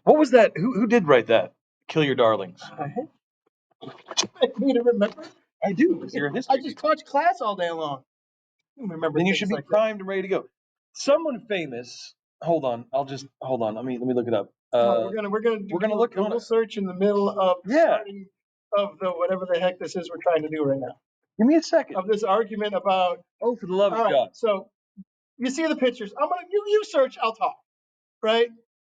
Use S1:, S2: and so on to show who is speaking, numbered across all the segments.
S1: What was that? Who did write that? Kill your darlings.
S2: I need to remember.
S1: I do, because you're a history
S2: I just taught class all day long. Remember?
S1: Then you
S2: things
S1: should be
S2: like
S1: primed and ready to go. Someone famous. Hold on. Hold on. Let me look it up.
S2: that. We're gonna do
S1: We're gonna look.
S2: Google search in the middle of
S1: Yeah.
S2: starting of the whatever the heck this is we're trying to do right now.
S1: Give me a second.
S2: Of this argument about.
S1: Oh, for the love
S2: All
S1: of
S2: right,
S1: God.
S2: so you see the pictures. I'm gonna you search. I'll talk. Right?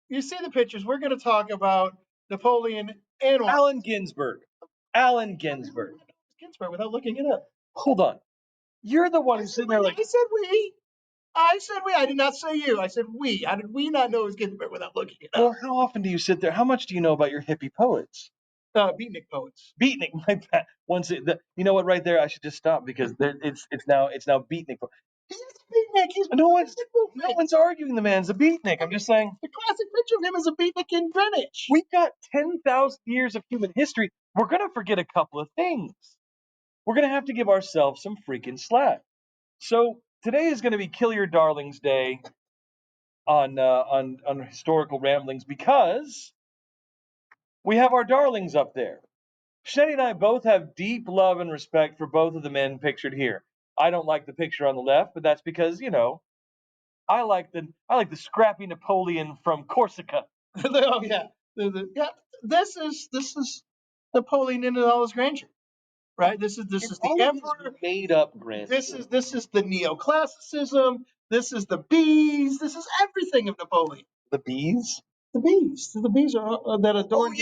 S2: You see the pictures. We're gonna talk about Napoleon and
S1: Allen Ginsberg. Allen Ginsberg.
S2: Ginsburg without looking it up.
S1: Hold on. You're the one who's sitting there like.
S2: I said we. I said we. I did not say you. I said we. How did we not know it was Ginsburg without looking it up?
S1: Well, how often do you sit there? How much do you know about your hippie poets?
S2: Beatnik poets.
S1: Beatnik, my bad. You know what? Right there, I should just stop because it's now Beatnik.
S2: He's a beatnik. He's
S1: No one's arguing the man's a beatnik. I'm just saying.
S2: the classic picture of him as a beatnik in Greenwich.
S1: We've got 10,000 years of human history. We're going to forget a couple of things. We're going to have to give ourselves some freaking slack. So today is going to be Kill Your Darlings Day on historical ramblings because we have our darlings up there. Shetty and I both have deep love and respect for both of the men pictured here. I don't like the picture on the left, but that's because, I like the scrappy Napoleon from Corsica.
S2: Oh yeah, yeah. This is Napoleon in all his grandeur, right? This is the emperor
S1: made up grandeur.
S2: This is the neoclassicism. This is the bees. This is everything of Napoleon.
S1: The bees.
S2: The bees are that adorn.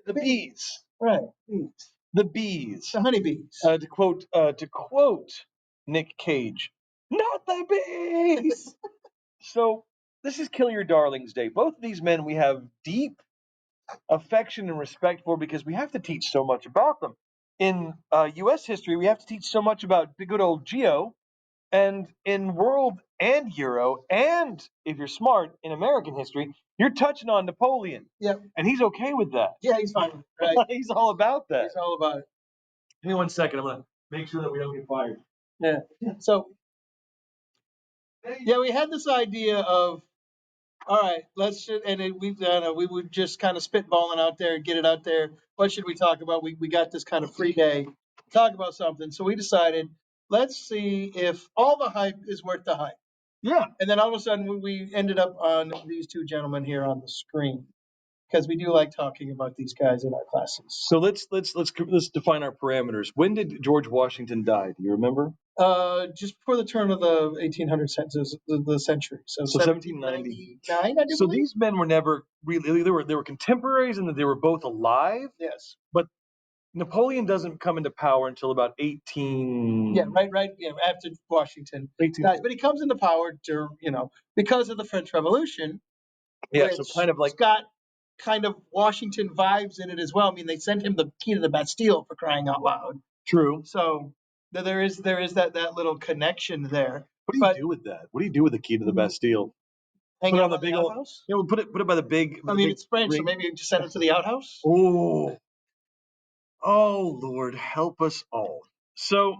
S1: The bees.
S2: Right, bees.
S1: The bees.
S2: The honeybees.
S1: To quote Nick Cage, not the bees. So this is Kill Your Darlings Day. Both of these men we have deep affection and respect for because we have to teach so much about them. In U.S. history, we have to teach so much about the good old Geo, and in world and Euro, and if you're smart, in American history, you're touching on Napoleon.
S2: Yep.
S1: And he's okay with that.
S2: Yeah, he's fine with it, right?
S1: He's all about that.
S2: He's all about it.
S1: Give me 1 second. I'm going to make sure that we don't get fired.
S2: Yeah. So, yeah, we had this idea of, all right, we would just kind of spitballing out there and get it out there. What should we talk about? We got this kind of free day to talk about something. So we decided, let's see if all the hype is worth the hype.
S1: Yeah.
S2: And then all of a sudden we ended up on these two gentlemen here on the screen because we do like talking about these guys in our classes.
S1: So let's define our parameters. When did George Washington die? Do you remember?
S2: Just before the turn of the 1800 the century. So
S1: 1799.
S2: I do
S1: So
S2: believe.
S1: these men were never really they were contemporaries and that they were both alive.
S2: Yes.
S1: But Napoleon doesn't come into power until about 18.
S2: Yeah, right. Yeah, after Washington dies, but he comes into power because of the French Revolution.
S1: Yeah,
S2: which
S1: so kind of like
S2: got kind of Washington vibes in it as well. I mean, they sent him the key to the Bastille for crying out loud.
S1: True.
S2: So there is that little connection there.
S1: What do you do with that? What do you do with the key to the Bastille?
S2: Hang
S1: Put it
S2: out
S1: on the
S2: by
S1: big
S2: outhouse.
S1: old. Put it by the big.
S2: I mean, it's French, so maybe you just send it to the outhouse.
S1: Oh, Lord, help us all. So,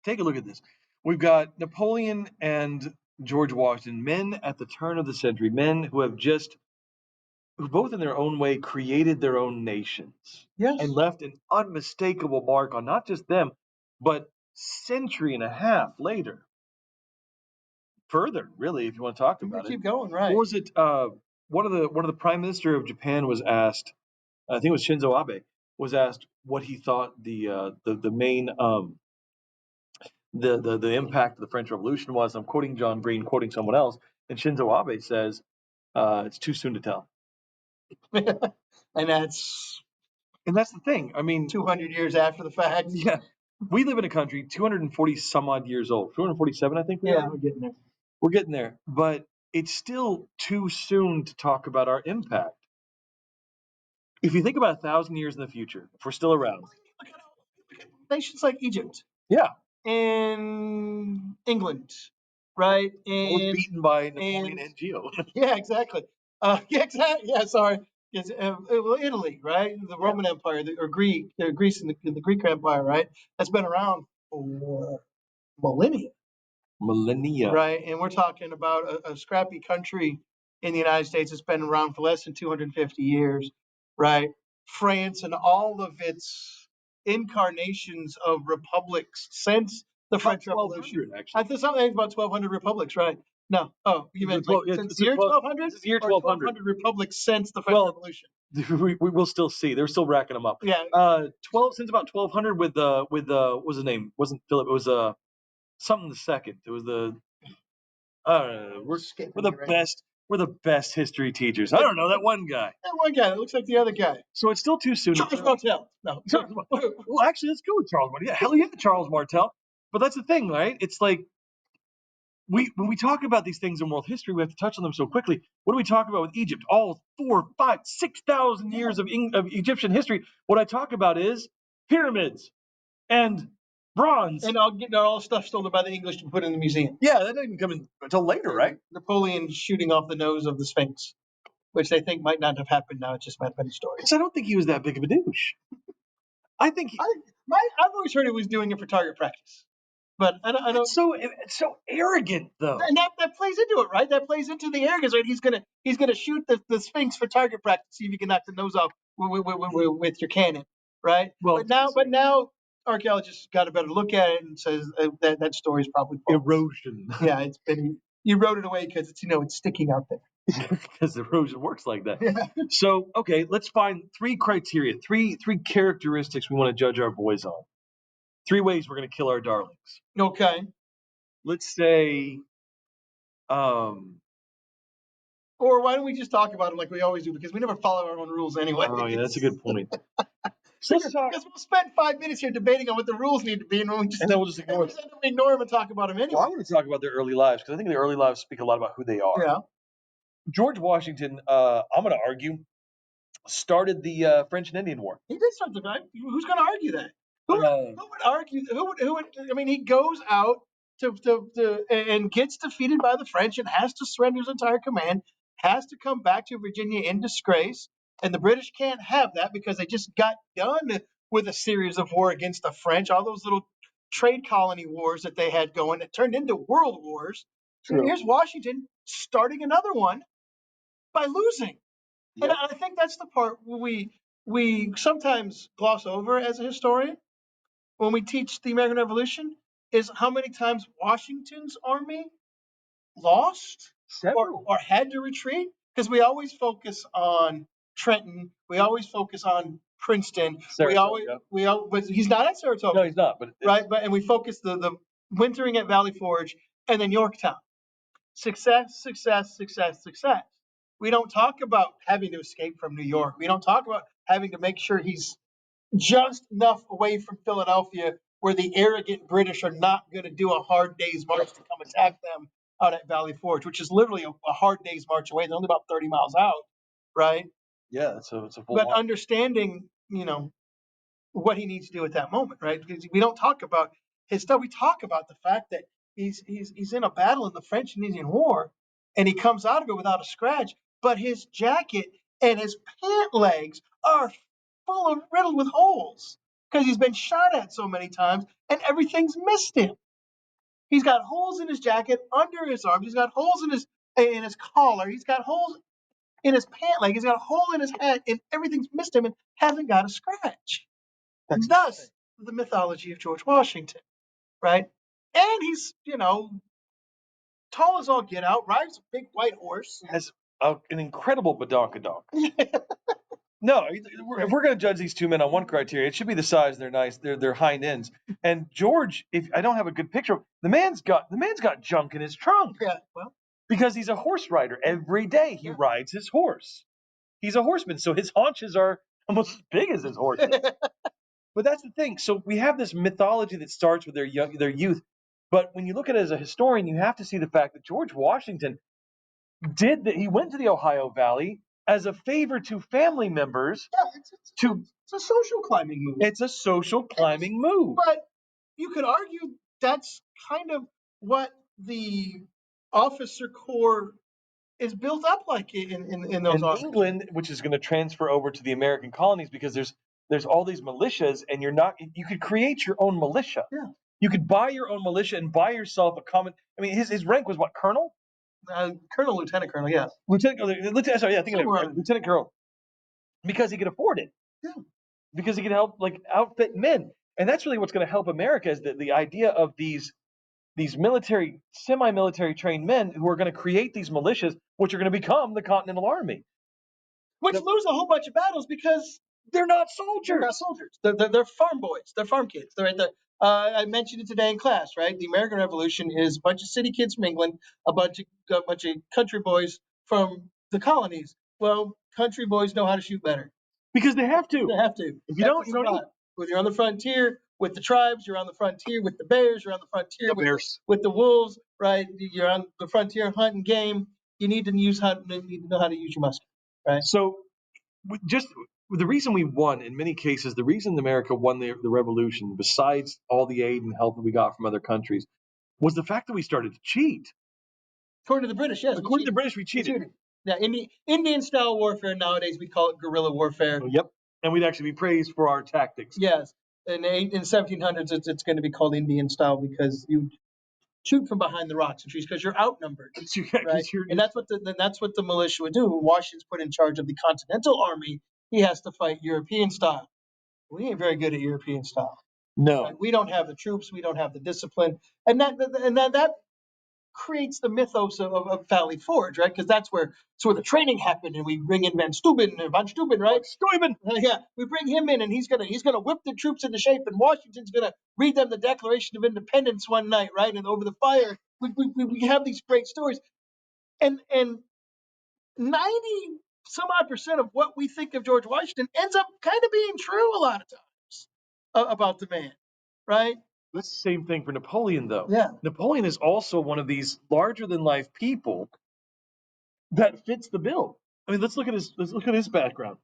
S1: take a look at this. We've got Napoleon and George Washington, men at the turn of the century, men who both in their own way created their own nations.
S2: Yes.
S1: And left an unmistakable mark on not just them, but century and a half later. Further, really, if you want to talk about it.
S2: Keep going, right.
S1: What was it? One of the prime minister of Japan was asked, I think it was Shinzo Abe, was asked what he thought the main the impact of the French Revolution was. I'm quoting John Green, quoting someone else, and Shinzo Abe says, "It's too soon to tell."
S2: and that's
S1: the thing. I mean,
S2: 200 years after the fact.
S1: Yeah, we live in a country 240 some odd years old, 247, I think.
S2: Yeah, we're getting there.
S1: We're getting there, but it's still too soon to talk about our impact. If you think about 1,000 years in the future, if we're still around,
S2: nations like Egypt.
S1: Yeah.
S2: And England, right? And
S1: both beaten by Napoleon and Geo.
S2: Yeah, exactly. Yeah, sorry. Yes, well, Italy, right? The Roman Empire, or Greece and the Greek Empire, right? That's been around for millennia.
S1: Millennia.
S2: Right, and we're talking about a scrappy country in the United States. It's been around for less than 250 years, right? France and all of its incarnations of republics since the French Revolution.
S1: Actually.
S2: I think something about 1,200 republics, right? No. Oh, you meant like since the year 1200?
S1: It's the year
S2: Or 1,200 republics since the French Revolution?
S1: We will still see. They're still racking them up.
S2: Yeah.
S1: 12 since about 1200 with what was his name? Wasn't Philip? It was something the second. It was the I don't know. We're the best. We're the best history teachers. I don't know that one guy.
S2: That one guy that looks like the other guy.
S1: So it's still too soon.
S2: Charles Martel. No.
S1: Well, actually, let's go with Charles Martel. Yeah, hell yeah, Charles Martel. But that's the thing, right? It's like when we talk about these things in world history, we have to touch on them so quickly. What do we talk about with Egypt? All 4, 5, 6,000 years of Egyptian history. What I talk about is pyramids and bronze.
S2: And I'll get all stuff stolen by the English to put in the museum.
S1: Yeah, that didn't come in until later, right?
S2: Napoleon shooting off the nose of the Sphinx, which they think might not have happened. Now it's just many stories.
S1: Because I don't think he was that big of a douche. I think
S2: I've always heard he was doing it for target practice. But I don't.
S1: It's so arrogant, though.
S2: And that plays into it, right? That plays into the arrogance, right? He's gonna shoot the Sphinx for target practice, see if you can knock the nose off with your cannon, right?
S1: Well,
S2: but now archaeologists got a better look at it and says that story is probably false.
S1: Erosion.
S2: Yeah, it's been eroded away because it's sticking out there.
S1: Because erosion works like that. Yeah. So okay, let's find 3 criteria, three characteristics we want to judge our boys on. 3 ways we're going to kill our darlings.
S2: Okay.
S1: Let's say,
S2: or why don't we just talk about them like we always do? Because we never follow our own rules anyway.
S1: Oh yeah, that's a good point. So
S2: because we'll spend 5 minutes here debating on what the rules need to be, and then we'll just ignore them and talk about them anyway.
S1: Well, I want to talk about their early lives because I think their early lives speak a lot about who they are.
S2: Yeah.
S1: George Washington, I'm going to argue, started the French and Indian War.
S2: He did start the guy. Who's going to argue that? Who would argue? Who would? I mean, he goes out and gets defeated by the French and has to surrender his entire command. Has to come back to Virginia in disgrace, and the British can't have that because they just got done with a series of war against the French. All those little trade colony wars that they had going that turned into world wars. True. And here's Washington starting another one by losing. Yep. And I think that's the part we sometimes gloss over as a historian when we teach the American Revolution is how many times Washington's army lost or had to retreat, because we always focus on Trenton, we always focus on Princeton, but he's not at Saratoga.
S1: No, he's not. But
S2: right, and we focus the wintering at Valley Forge and then Yorktown. Success. We don't talk about having to escape from New York. We don't talk about having to make sure he's just enough away from Philadelphia where the arrogant British are not going to do a hard day's march to come attack them out at Valley Forge, which is literally a hard day's march away. They're only about 30 miles out, right?
S1: Yeah, it's a full.
S2: But understanding, what he needs to do at that moment, right? Because we don't talk about his stuff. We talk about the fact that he's in a battle in the French and Indian War, and he comes out of it without a scratch. But his jacket and his pant legs are riddled with holes because he's been shot at so many times, and everything's missed him. He's got holes in his jacket, under his arms. He's got holes in his collar. He's got holes in his pant leg. He's got a hole in his hat, and everything's missed him and hasn't got a scratch. And thus, the mythology of George Washington, right? And he's, tall as all get out, rides a big white horse.
S1: Has an incredible badonkadonk. No, if we're going to judge these 2 men on one criteria, it should be the size of their hind ends. And George, if I don't have a good picture, the man's got junk in his trunk.
S2: Yeah, well,
S1: because he's a horse rider. Every day he rides his horse. He's a horseman, so his haunches are almost as big as his horse. But that's the thing. So we have this mythology that starts with their youth. But when you look at it as a historian, you have to see the fact that George Washington he went to the Ohio Valley as a favor to family members.
S2: Yeah, it's a social climbing move.
S1: It's a social climbing move.
S2: But you could argue that's kind of what the officer corps is built up like in those
S1: offices. England, which is going to transfer over to the American colonies because there's all these militias, and you could create your own militia.
S2: Yeah.
S1: You could buy your own militia and buy yourself a common. I mean, his rank was what, colonel?
S2: Colonel, lieutenant colonel, yeah.
S1: Sorry, yeah, thinking of Lieutenant Colonel, because he could afford it.
S2: Yeah.
S1: Because he could help outfit men, and that's really what's going to help America is the idea of these military, semi-military trained men who are going to create these militias, which are going to become the Continental Army.
S2: Which lose a whole bunch of battles because
S1: they're not soldiers.
S2: They're not soldiers. They're farm boys. They're farm kids. They're right there. I mentioned it today in class, right? The American Revolution is a bunch of city kids from England, a bunch of country boys from the colonies. Well, country boys know how to shoot better.
S1: Because they have to.
S2: They have to.
S1: If you don't, you don't eat.
S2: When you're on the frontier with the tribes, you're on the frontier with the bears, you're on the frontier
S1: with
S2: the wolves, right? You're on the frontier hunting game. You need to know how to use your musket, right?
S1: So just the reason we won in many cases, the reason America won the revolution, besides all the aid and help that we got from other countries, was the fact that we started to cheat.
S2: According to the British, yes.
S1: According to the British, we cheated.
S2: Yeah, Indian style warfare. Nowadays, we call it guerrilla warfare.
S1: Oh, yep, and we'd actually be praised for our tactics.
S2: Yes, in 1700s, it's going to be called Indian style because you shoot from behind the rocks and trees because you're outnumbered, right? And that's what the militia would do. Washington's put in charge of the Continental Army. He has to fight European style. We ain't very good at European style.
S1: No,
S2: right? We don't have the troops. We don't have the discipline, and that creates the mythos of Valley Forge, right? Because that's where the training happened, and we bring in von Steuben, right?
S1: Steuben.
S2: Yeah, we bring him in, and he's gonna whip the troops into shape, and Washington's gonna read them the Declaration of Independence one night, right? And over the fire, we have these great stories, and 90 some odd percent of what we think of George Washington ends up kind of being true a lot of times about the man, right?
S1: That's the same thing for Napoleon, though.
S2: Yeah.
S1: Napoleon is also one of these larger than life people that fits the bill. I mean, let's look at his background.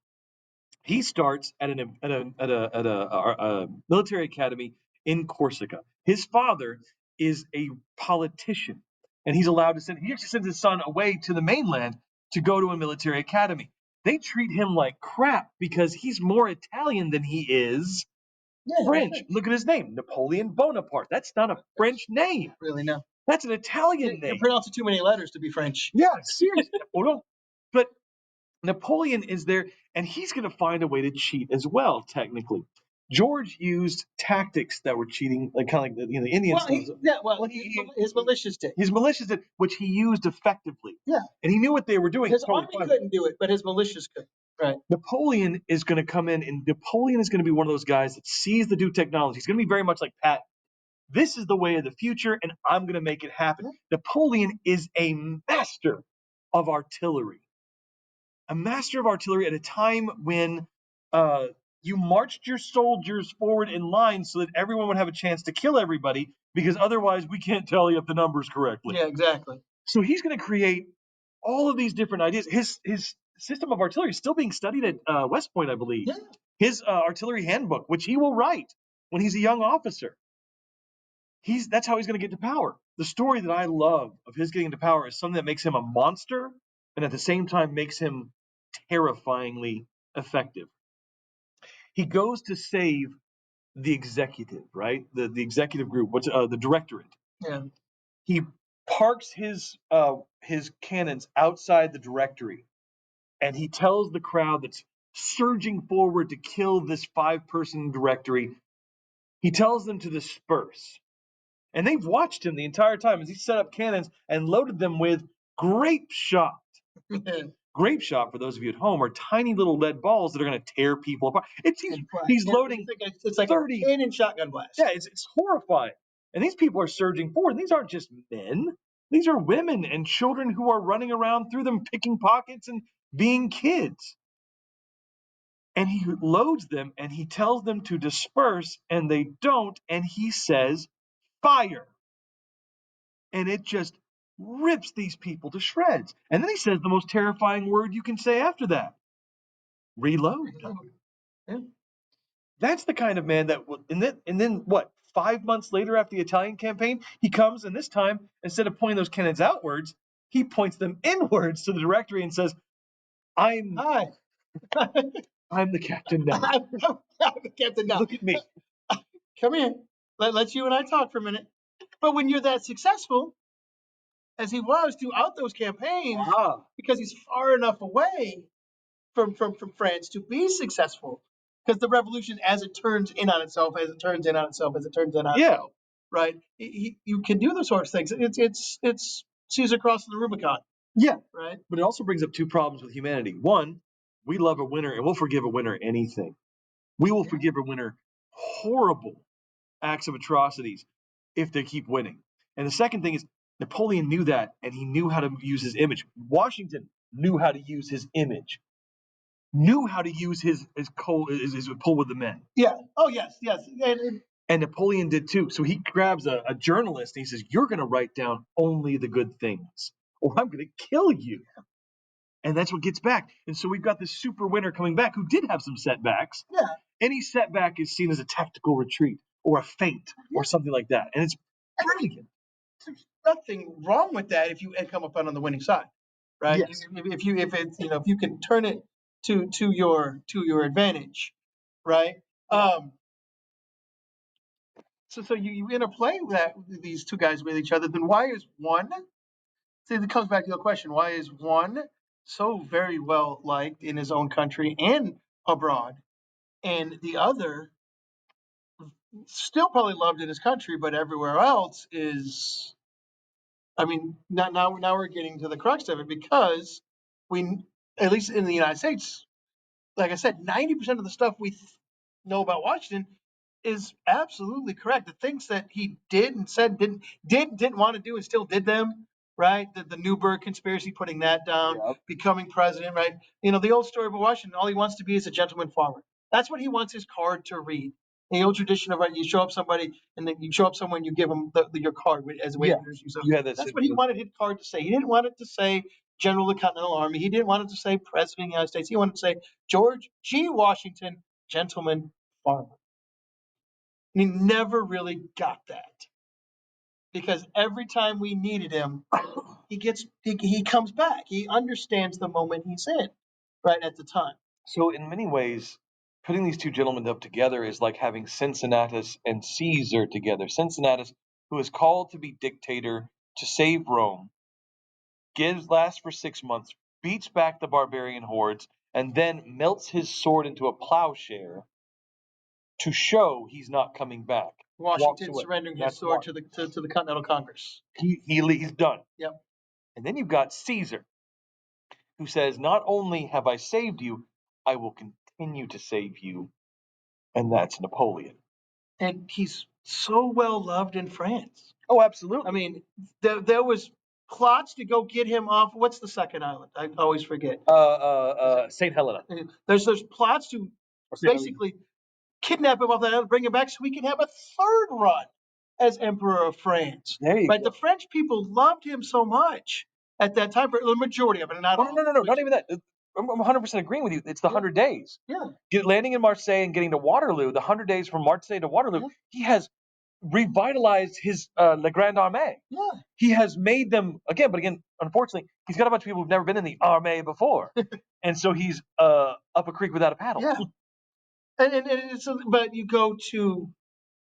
S1: He starts at a military academy in Corsica. His father is a politician, and he's allowed to send. He actually sends his son away to the mainland to go to a military academy. They treat him like crap because he's more Italian than he is French. Look at his name, Napoleon Bonaparte. That's not a French name.
S2: Really, no.
S1: That's an Italian name.
S2: You're pronouncing too many letters to be French.
S1: Yeah, seriously. But Napoleon is there, and he's going to find a way to cheat as well. Technically, George used tactics that were cheating, like kind of like the Indian
S2: stuff. His militias did.
S1: His militias did, which he used effectively.
S2: Yeah,
S1: and he knew what they were doing.
S2: His army couldn't do it, but his militias could. Right.
S1: Napoleon is going to come in, and Napoleon is going to be one of those guys that sees the new technology. He's going to be very much like Pat. This is the way of the future, and I'm going to make it happen. Napoleon is a master of artillery. A master of artillery at a time when you marched your soldiers forward in line so that everyone would have a chance to kill everybody, because otherwise we can't tally up the numbers correctly.
S2: Yeah, exactly.
S1: So he's going to create all of these different ideas. His system of artillery is still being studied at West Point, I believe.
S2: Yeah.
S1: His artillery handbook, which he will write when he's a young officer. That's how he's going to get to power. The story that I love of his getting to power is something that makes him a monster and at the same time makes him terrifyingly effective. He goes to save the executive, right? The executive group, what's the directorate.
S2: Yeah.
S1: He parks his cannons outside the directory, and he tells the crowd that's surging forward to kill this 5-person directory, he tells them to disperse. And they've watched him the entire time as he set up cannons and loaded them with grape shot. Grape shot, for those of you at home, are tiny little lead balls that are going to tear people apart. He's loading.
S2: It's like 30 a cannon shotgun blast.
S1: Yeah, it's horrifying. And these people are surging forward. And these aren't just men. These are women and children who are running around through them, picking pockets and being kids. And he loads them and he tells them to disperse, and they don't. And he says, fire. And it just rips these people to shreds. And then he says the most terrifying word you can say after that: reload.
S2: Yeah.
S1: That's the kind of man that and then what, 5 months later after the Italian campaign, he comes, and this time, instead of pointing those cannons outwards, he points them inwards to the directory and says, I'm the captain now.
S2: I'm the captain now.
S1: Look at me.
S2: Come in. Let's you and I talk for a minute. But when you're that successful, as he was throughout those campaigns,
S1: Ah,
S2: because he's far enough away from France to be successful. Because the revolution, as it turns in on itself, as it turns in on itself, as it turns in on
S1: yeah,
S2: itself, right? You can do those sorts of things. It's Caesar crossing the Rubicon,
S1: yeah.
S2: right?
S1: But it also brings up two problems with humanity. One, we love a winner and we'll forgive a winner anything. We will forgive a winner horrible acts of atrocities if they keep winning. And the second thing is Napoleon knew that and he knew how to use his image. Washington knew how to use his image, knew how to use his pull with the men.
S2: Yeah. Oh yes, yes.
S1: And Napoleon did too. So he grabs a journalist and he says, "You're going to write down only the good things, or I'm going to kill you." And that's what gets back. And so we've got this super winner coming back who did have some setbacks.
S2: Yeah.
S1: Any setback is seen as a tactical retreat or a feint or something like that. And it's brilliant.
S2: There's nothing wrong with that if you come up on the winning side, right?
S1: Yes.
S2: If it's if you can turn it to your advantage, right? So you interplay that these two guys with each other. Then why is one? See, it comes back to the question: why is one so very well liked in his own country and abroad, and the other still probably loved in his country, but everywhere else is? I mean, now we're getting to the crux of it because we, at least in the United States, like I said, 90% of the stuff we know about Washington is absolutely correct. The things that he did and said didn't want to do and still did them, right? The Newburgh conspiracy, putting that down,
S1: Yep.
S2: becoming president, right? The old story about Washington, all he wants to be is a gentleman farmer. That's what he wants his card to read. The old tradition of, right, you show up somebody and then you show up someone, you give them your card as a way
S1: Yeah.
S2: to introduce yourself.
S1: You had that
S2: That's what he wanted his card to say. He didn't want it to say General of the Continental Army. He didn't want it to say President of the United States. He wanted to say George G. Washington, gentleman farmer. And he never really got that because every time we needed him, he comes back. He understands the moment he's in, right at the time.
S1: So in many ways, putting these two gentlemen up together is like having Cincinnatus and Caesar together. Cincinnatus, who is called to be dictator to save Rome, lasts for 6 months, beats back the barbarian hordes, and then melts his sword into a plowshare to show he's not coming back.
S2: Washington surrendering his
S1: That's
S2: sword
S1: why
S2: to the Continental Congress.
S1: he's done.
S2: Yep.
S1: And then you've got Caesar, who says, "Not only have I saved you, I will continue to save you," and that's Napoleon.
S2: And he's so well loved in France.
S1: Oh, absolutely.
S2: I mean, there was plots to go get him off. What's the second island? I always forget.
S1: Saint Helena.
S2: There's plots to basically kidnap him off that island, bring him back so we can have a third run as Emperor of France.
S1: There you
S2: Right?
S1: go.
S2: The French people loved him so much at that time, for the majority of it, not all.
S1: No, not even that. I'm 100% agreeing with you. It's the 100 days.
S2: Yeah.
S1: Landing in Marseille and getting to Waterloo, the 100 days from Marseille to Waterloo,
S2: Yeah.
S1: he has revitalized his La Grande Armée.
S2: Yeah.
S1: He has made them again, unfortunately, he's got a bunch of people who've never been in the armée before. And so he's up a creek without a paddle.
S2: Yeah. And so, but you go to,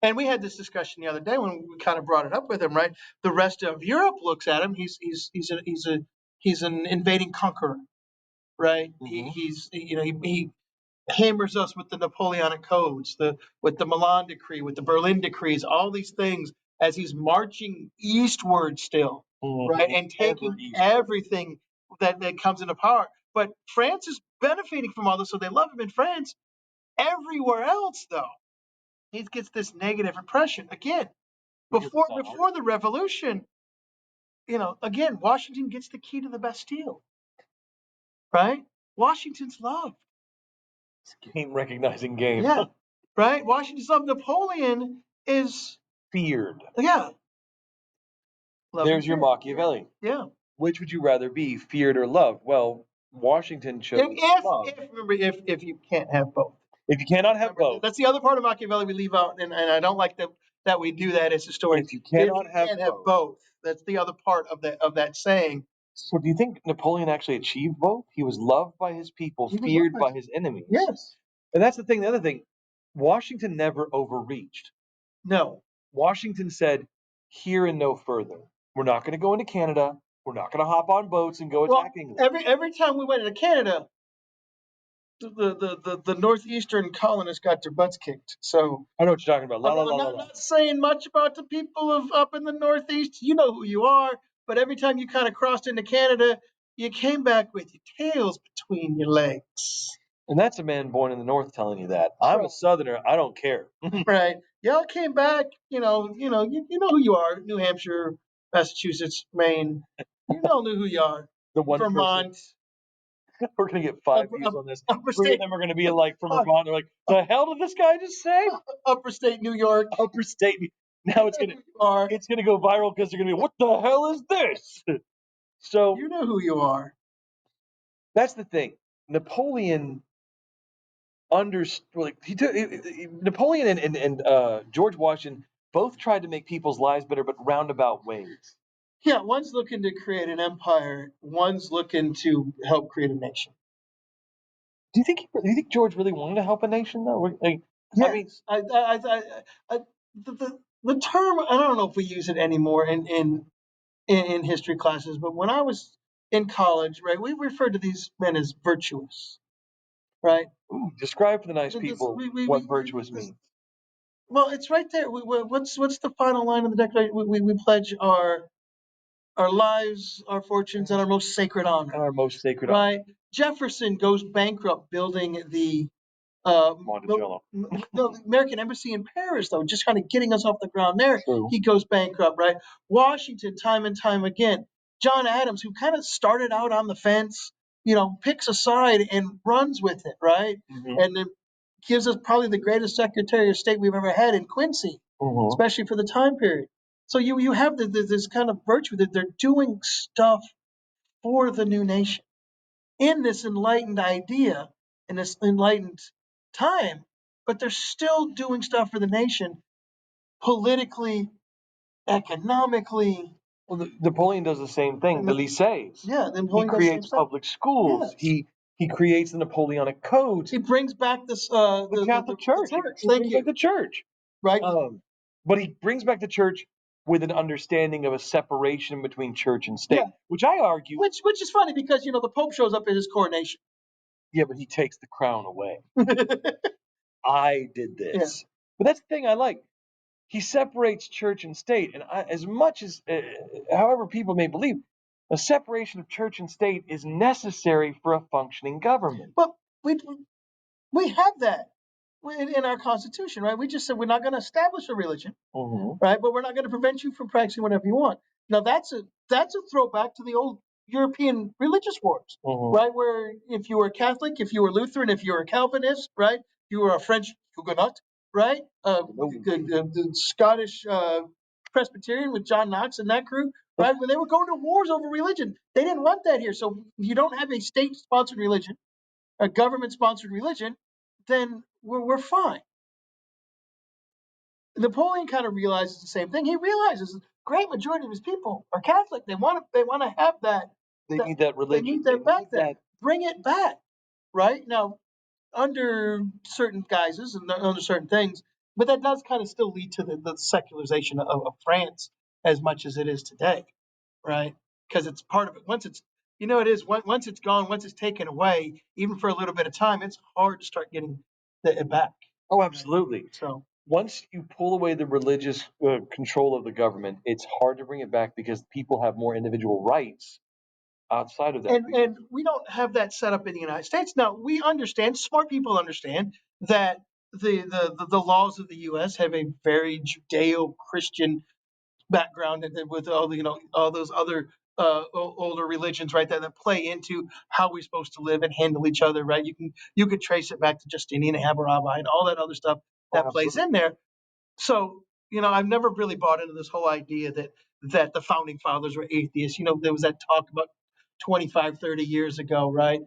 S2: and we had this discussion the other day when we kind of brought it up with him, right? The rest of Europe looks at him. He's an invading conqueror, right?
S1: Mhm.
S2: He hammers us with the Napoleonic codes, with the Milan Decree, with the Berlin decrees, all these things as he's marching eastward still, right, and taking everything that comes into power. But France is benefiting from all this, so they love him in France. Everywhere else, though, he gets this negative impression. Again, before the revolution, again, Washington gets the key to the Bastille, right? Washington's loved.
S1: Game recognizing game.
S2: Yeah. Right? Washington's loved. Napoleon is
S1: Feared.
S2: yeah.
S1: There's your Machiavelli.
S2: Yeah.
S1: Which would you rather be, feared or loved? Well, Washington chose love.
S2: If you can't have both.
S1: If you cannot have both,
S2: That's the other part of Machiavelli we leave out, and I don't like that we do that as historians.
S1: if you cannot
S2: can't have both, that's the other part of that saying.
S1: So do you think Napoleon actually achieved both? He was loved by his people, feared by his enemies.
S2: Yes.
S1: And that's the thing. The other thing, Washington never overreached.
S2: No.
S1: Washington said, "Here and no further." We're not going to go into Canada. We're not going to hop on boats and go attack England.
S2: Every time we went into Canada, the northeastern colonists got their butts kicked. So
S1: I know what you're talking about. La, la, la,
S2: I'm
S1: la,
S2: not,
S1: la.
S2: not saying much about the people of up in the northeast. You know who you are. But every time you kind of crossed into Canada, you came back with your tails between your legs.
S1: And that's a man born in the North telling you that. I'm a Southerner. I don't care.
S2: Right. Y'all came back, you know who you are. New Hampshire, Massachusetts, Maine. You all knew who you are.
S1: The one
S2: Vermont.
S1: We're going to get 5
S2: Upper,
S1: views on this.
S2: upper
S1: 3 of
S2: state,
S1: them are going to be like from Vermont. They're like, the hell did this guy just say?
S2: upper state New York.
S1: Upper state. Now it's going to go viral because they're going to be, what the hell is this? So
S2: you know who you are.
S1: that's the thing. Napoleon understood. Like, Napoleon and George Washington both tried to make people's lives better, but roundabout ways.
S2: Yeah, one's looking to create an empire. One's looking to help create a nation.
S1: Do you think George really wanted to help a nation though? Like,
S2: Yes, the term, I don't know if we use it anymore in history classes, but when I was in college, right, we referred to these men as virtuous, right?
S1: ooh, describe for the nice
S2: This-
S1: people what virtuous means.
S2: well, it's right there. What's the final line of the Declaration? We pledge our lives, our fortunes, and our most sacred honor.
S1: And our most sacred
S2: right? Jefferson goes bankrupt building the
S1: Monticello.
S2: the American Embassy in Paris, though, just kind of getting us off the ground there.
S1: True.
S2: He goes bankrupt, right? Washington, time and time again. John Adams, who kind of started out on the fence, picks a side and runs with it, right?
S1: Mm-hmm.
S2: And then gives us probably the greatest Secretary of State we've ever had in Quincy, especially for the time period. So you have this kind of virtue that they're doing stuff for the new nation in this enlightened idea, in this enlightened time, but they're still doing stuff for the nation politically, economically.
S1: Well, Napoleon does the same thing. The lycées.
S2: Yeah,
S1: He creates public schools.
S2: Yes.
S1: He creates the Napoleonic Codes.
S2: He brings back this
S1: The Catholic Church. He brings back the church.
S2: Right.
S1: But he brings back the church with an understanding of a separation between church and state, which I argue.
S2: Which is funny because the Pope shows up at his coronation.
S1: Yeah, but he takes the crown away. I did this.
S2: Yeah.
S1: But that's the thing I like. He separates church and state, and as much as, however people may believe, a separation of church and state is necessary for a functioning government.
S2: But we have that in our Constitution, right? We just said we're not going to establish a religion, right? But we're not going to prevent you from practicing whatever you want. Now that's a throwback to the old European religious wars, right? Where if you were Catholic, if you were Lutheran, if you were Calvinist, right? You were a French Huguenot, right? The Scottish Presbyterian with John Knox and that crew, right? When they were going to wars over religion, they didn't want that here. So if you don't have a state-sponsored religion, a government-sponsored religion, then we're fine. Napoleon kind of realizes the same thing. He realizes the great majority of his people are Catholic. They want to have that.
S1: They need that religion.
S2: They need that back. Bring it back, right? Now, under certain guises and under certain things, but that does kind of still lead to the secularization of France as much as it is today, right? Because it's part of it. Once it's it is once it's gone, once it's taken away, even for a little bit of time, it's hard to start getting it back.
S1: Oh, absolutely.
S2: So
S1: once you pull away the religious control of the government, it's hard to bring it back because people have more individual rights outside of that.
S2: And we don't have that set up in the United States. Now we understand, smart people understand that the laws of the U.S. have a very Judeo-Christian background, and with all those other older religions, right, that play into how we're supposed to live and handle each other, right? You can trace it back to Justinian and Hammurabi and all that other stuff that plays in there. So I've never really bought into this whole idea that the founding fathers were atheists. There was that talk about 25, 30 years ago, right?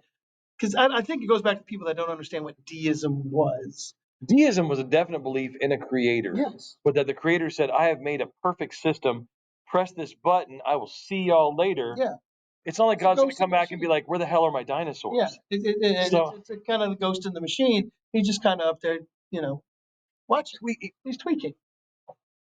S2: Because I think it goes back to people that don't understand what deism was.
S1: Deism was a definite belief in a creator.
S2: Yes.
S1: But that the creator said, I have made a perfect system. Press this button. I will see y'all later.
S2: Yeah.
S1: It's not like God's going to come back and be like, where the hell are my dinosaurs?
S2: Yeah. It's a kind of the ghost in the machine. He's just kind of up there, watching.
S1: Tweaking.
S2: He's tweaking.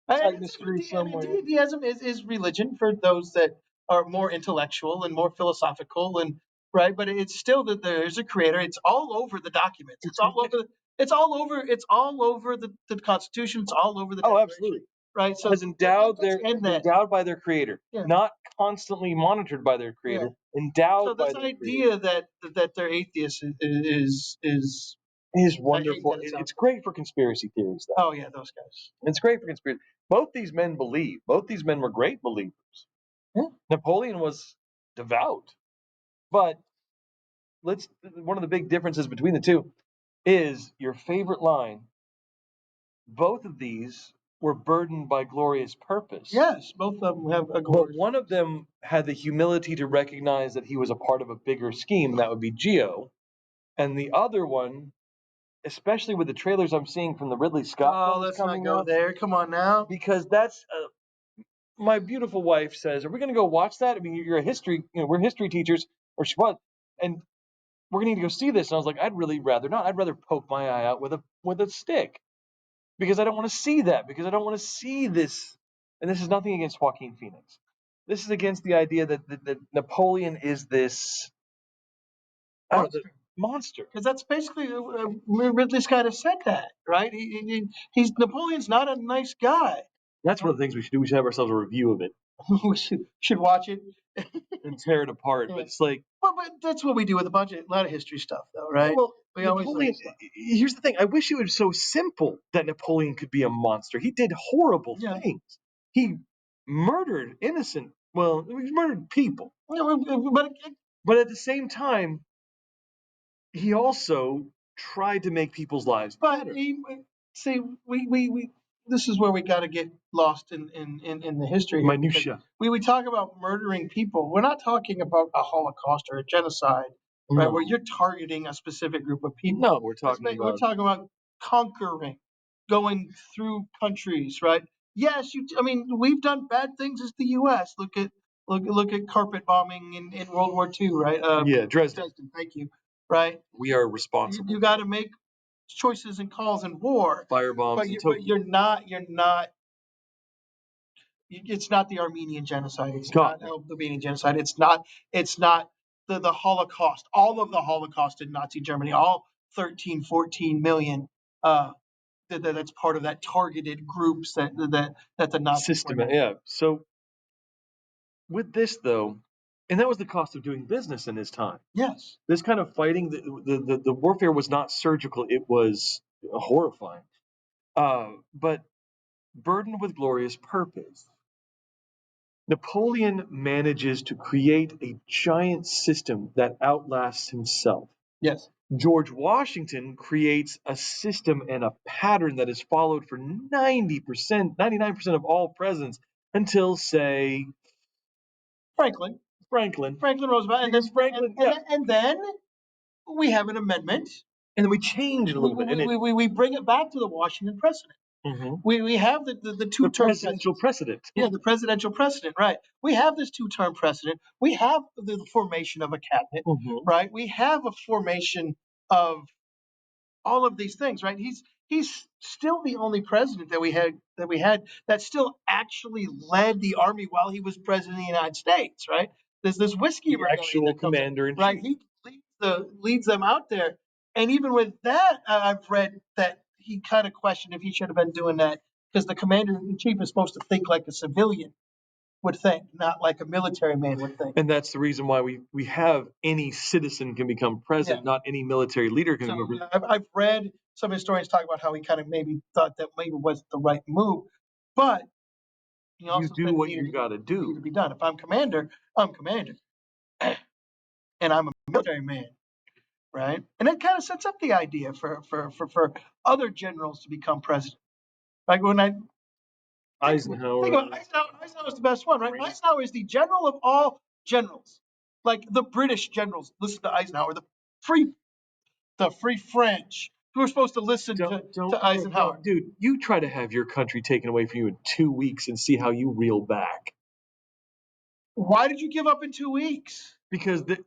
S2: And
S1: mystery somewhere.
S2: deism is religion for those that are more intellectual and more philosophical, and right. But it's still that there's a creator. It's all over the documents. It's all over. It's all over. It's all over the Constitution. It's all over the
S1: Oh,
S2: Declaration.
S1: absolutely.
S2: Right. So
S1: Has endowed
S2: let's end that.
S1: endowed by their creator,
S2: Yeah.
S1: not constantly monitored by their creator, endowed
S2: So
S1: by
S2: this
S1: their creator.
S2: idea that they're atheists is
S1: Is
S2: I hate
S1: wonderful.
S2: that it's out
S1: It's great for conspiracy theories, though.
S2: there. Oh yeah, those guys.
S1: It's great for conspiracy. Both these men believe. Both these men were great believers.
S2: Yeah.
S1: Napoleon was devout, but let's. One of the big differences between the two is your favorite line. Both of these were burdened by glorious purpose.
S2: Yes, both of them have a
S1: But
S2: glorious.
S1: one of them had the humility to recognize that he was a part of a bigger scheme, and that would be Geo. And the other one, especially with the trailers I'm seeing from the Ridley Scott
S2: Oh,
S1: films
S2: let's not
S1: coming
S2: go
S1: up,
S2: there. Come on now.
S1: because that's my beautiful wife says, "Are we going to go watch that?" I mean, you're a history, we're history teachers, or she was, and we're going to need to go see this. And I was like, I'd really rather not. I'd rather poke my eye out with a stick because I don't want to see that because I don't want to see this. And this is nothing against Joaquin Phoenix. This is against the idea that Napoleon is this monster.
S2: Because that's basically Ridley Scott has said that, right? He's Napoleon's not a nice guy.
S1: That's one of the things we should do. We should have ourselves a review of it
S2: We should watch it.
S1: and tear it apart.
S2: Yeah.
S1: But it's like,
S2: Well, but that's what we do with a lot of history stuff, though, right?
S1: well,
S2: We always
S1: Napoleon. Here's the thing. I wish it was so simple that Napoleon could be a monster. He did horrible
S2: Yeah.
S1: things. He murdered innocent. Well, he murdered people. But at the same time, he also tried to make people's lives better.
S2: See, we this is where we got to get lost in the history here.
S1: Minutia.
S2: We talk about murdering people. We're not talking about a Holocaust or a genocide, right?
S1: No.
S2: Where you're targeting a specific group of people.
S1: No, we're talking
S2: We're
S1: about
S2: talking about conquering, going through countries, right? Yes, I mean, we've done bad things as the U.S. Look at carpet bombing in World War II, right?
S1: yeah, Dresden.
S2: Thank you. Right.
S1: We are responsible.
S2: You got to make choices and calls in war.
S1: Fire bombs
S2: But,
S1: in
S2: but
S1: Tokyo.
S2: you're not. It's not the Armenian genocide. It's not the Albanian genocide. It's not the Holocaust. All of the Holocaust in Nazi Germany, all 13, 14 million. That's part of that targeted groups that the Nazis
S1: system.
S2: were.
S1: Yeah. So with this though, and that was the cost of doing business in his time.
S2: Yes.
S1: This kind of fighting, the warfare was not surgical; it was horrifying. But burdened with glorious purpose. Napoleon manages to create a giant system that outlasts himself.
S2: Yes.
S1: George Washington creates a system and a pattern that is followed for 90%, 99% of all presidents until, say,
S2: Franklin Roosevelt, and then we have an amendment,
S1: and then we change it a little bit.
S2: We bring it back to the Washington precedent.
S1: Mm-hmm.
S2: We have the two-term
S1: presidential precedent.
S2: Yeah, the presidential precedent, right? We have this two-term precedent. We have the formation of a cabinet, right? We have a formation of all of these things, right? He's still the only president that we had that still actually led the army while he was president of the United States, right? There's this whiskey
S1: the actual commander in chief,
S2: right? He leads them out there, and even with that, I've read that he kind of questioned if he should have been doing that because the commander in chief is supposed to think like a civilian would think, not like a military man would think.
S1: And that's the reason why we have any citizen can become president, not any military leader can become president.
S2: I've read some historians talk about how he kind of maybe thought that maybe wasn't the right move, but he also
S1: you do what you got to do
S2: to be done. If I'm commander, I'm commander, and I'm a military man, right? And that kind of sets up the idea for other generals to become president. Like when
S1: Eisenhower.
S2: Think about Eisenhower is the best one, right? Eisenhower is the general of all generals. Like the British generals listen to Eisenhower, the free French who are supposed to listen to Eisenhower.
S1: Dude, you try to have your country taken away from you in 2 weeks and see how you reel back.
S2: Why did you give up in 2 weeks?
S1: Because they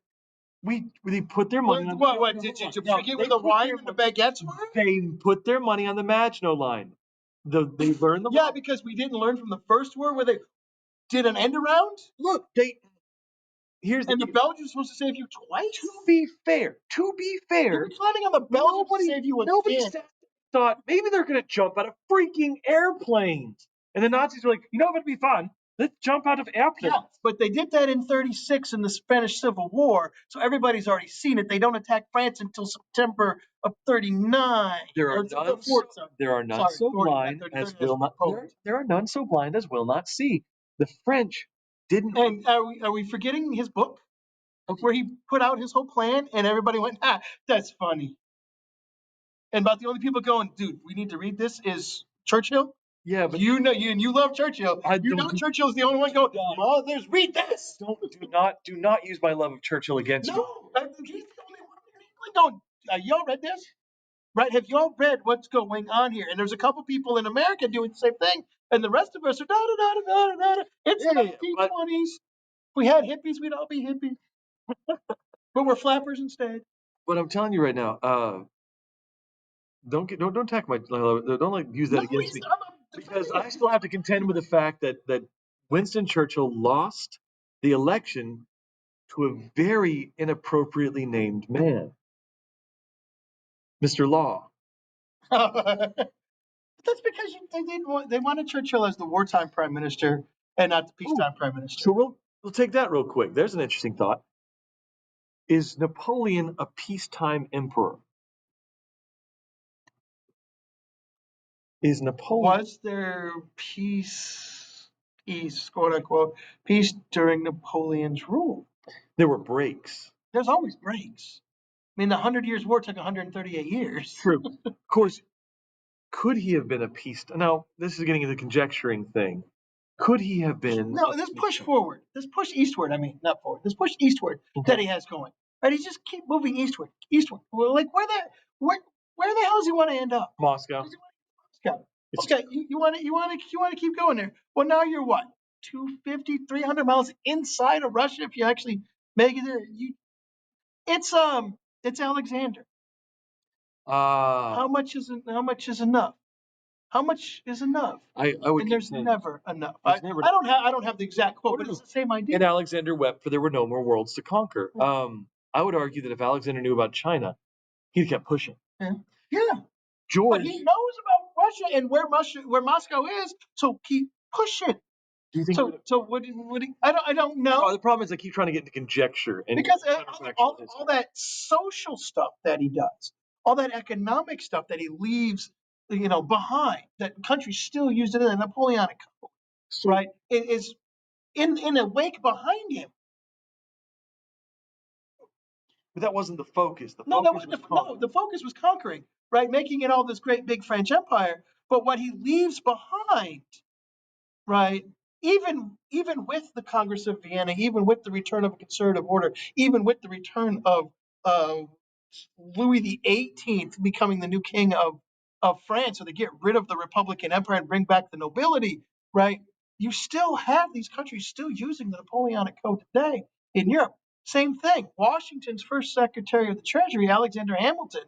S1: put their money on.
S2: What did you forget where the wine and the baguettes were?
S1: They put their money on the Maginot Line. They learned the
S2: Yeah, because we didn't learn from the first war where they did an end around,
S1: look. Here's
S2: and the
S1: the
S2: Belgians were supposed to save you twice.
S1: to be fair. To be
S2: You
S1: fair,
S2: were counting on the Belgians to save you
S1: nobody
S2: again.
S1: thought maybe they're going to jump out of freaking airplanes. And the Nazis were like, you know what would be fun? Let's jump out of airplanes.
S2: Yeah, but they did that in 36 in the Spanish Civil War, so everybody's already seen it. They don't attack France until September of 39.
S1: There are
S2: Or
S1: none. There are none
S2: sorry,
S1: so
S2: 40, yeah,
S1: blind
S2: 30,
S1: as
S2: 30
S1: will not.
S2: Poland.
S1: There are none so blind as will not see. The French didn't.
S2: And are we forgetting his book where he put out his whole plan and everybody went, ah, that's funny. And about the only people going, dude, we need to read this is Churchill.
S1: Yeah, but
S2: You love Churchill.
S1: I
S2: You know
S1: don't.
S2: Churchill's the only one going, mothers, read this.
S1: Do not use my love of Churchill against me.
S2: No, he's the only one in England going, y'all read this? Right? Have y'all read what's going on here? And there's a couple people in America doing the same thing, and the rest of us are da da da da da da. It's the
S1: Yeah, but
S2: 1920s. If we had hippies, we'd all be hippies, but we're flappers instead.
S1: I'm telling you right now, don't attack my don't like use that
S2: No,
S1: against me
S2: I'm
S1: because
S2: defending
S1: I
S2: it.
S1: still have to contend with the fact that Winston Churchill lost the election to a very inappropriately named man, Mr. Law.
S2: That's because they wanted Churchill as the wartime prime minister and not the
S1: Oh,
S2: peacetime prime minister.
S1: so we'll take that real quick. There's an interesting thought. Is Napoleon a peacetime emperor? Is Napoleon?
S2: Was there peace, quote unquote, peace during Napoleon's rule?
S1: There were breaks.
S2: There's always breaks. I mean, the Hundred Years' War took 138 years.
S1: True. Of course, could he have been a peace? Now, this is getting into the conjecturing thing. Could he have been?
S2: No, this push forward, this push eastward. I mean, not forward. This push eastward that he has going. Right? He just keep moving eastward, eastward. Well, like where where the hell does he want to end up?
S1: Moscow.
S2: Moscow. Okay, you want to keep going there. Well, now you're what? 250, 300 miles inside of Russia if you actually make it there. It's Alexander.
S1: Ah,
S2: How much is enough? How much is enough?
S1: I would
S2: And there's
S1: contend.
S2: never enough.
S1: There's never.
S2: I don't have the exact quote, but it's the same idea.
S1: And Alexander wept, for there were no more worlds to conquer. I would argue that if Alexander knew about China, he'd kept pushing.
S2: Yeah. Yeah. But
S1: George,
S2: he knows about Russia and where Moscow is, so keep pushing.
S1: do you think?
S2: So I don't know.
S1: Oh, the problem is I keep trying to get into conjecture and
S2: Because
S1: counterfactual history.
S2: all that social stuff that he does, all that economic stuff that he leaves, behind, that countries still use it in the Napoleonic Code, right? It is in a wake behind him.
S1: But that wasn't the focus. The
S2: No,
S1: focus was
S2: no, the focus was conquering, right? Making it all this great big French empire. But what he leaves behind, right? Even with the Congress of Vienna, even with the return of a conservative order, even with the return of uh, Louis the 18th becoming the new king of France, so they get rid of the Republican Empire and bring back the nobility, right? You still have these countries still using the Napoleonic Code today in Europe. Same thing. Washington's first Secretary of the Treasury, Alexander Hamilton,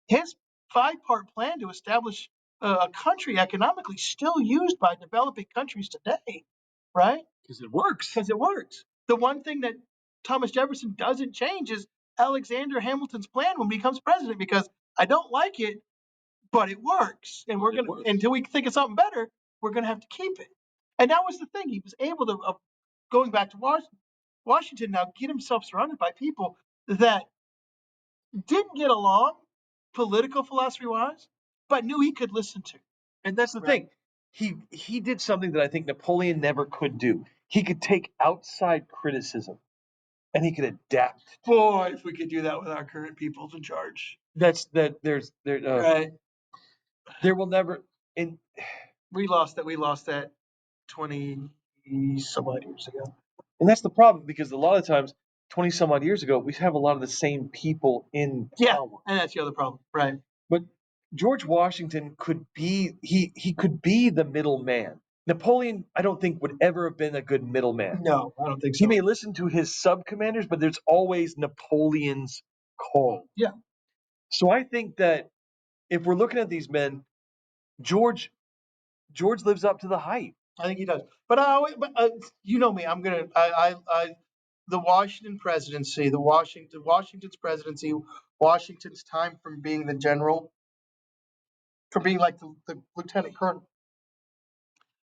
S2: his five-part plan to establish a country economically still used by developing countries today, right?
S1: because it works.
S2: Because it works. The one thing that Thomas Jefferson doesn't change is Alexander Hamilton's plan when he becomes president, because I don't like it, but it works, and until we think of something better, we're gonna have to keep it. And that was the thing. He was able to, going back to Washington now, get himself surrounded by people that didn't get along political philosophy wise, but knew he could listen to.
S1: And that's the thing. He did something that I think Napoleon never could do. He could take outside criticism and he could adapt.
S2: Boy, if we could do that with our current peoples in charge.
S1: That's that.
S2: Right.
S1: There will never. And
S2: We lost that 20 some odd years ago.
S1: and that's the problem because a lot of times, 20 some odd years ago, we have a lot of the same people in power.
S2: And that's the other problem. Right.
S1: But George Washington could be he could be the middleman. Napoleon, I don't think would ever have been a good middleman.
S2: No, I don't think so.
S1: He may listen to his sub commanders, but there's always Napoleon's call.
S2: Yeah.
S1: So I think that if we're looking at these men, George George lives up to the hype.
S2: I think he does. But you know me. I'm gonna. The Washington presidency, Washington's presidency, Washington's time from being the general, from being like the lieutenant colonel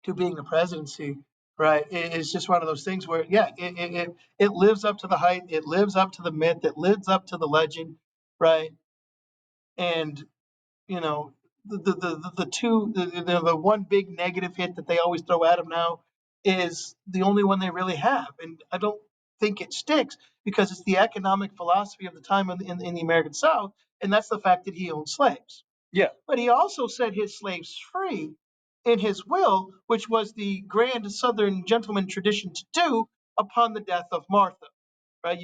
S2: to being the presidency, right? It's just one of those things where, yeah, it lives up to the hype, it lives up to the myth, it lives up to the legend, right? And you know, the one big negative hit that they always throw at him now is the only one they really have, and I don't think it sticks because it's the economic philosophy of the time in the American South, and that's the fact that he owned slaves.
S1: Yeah.
S2: But he also set his slaves free in his will, which was the grand Southern gentleman tradition to do upon the death of Martha. Right?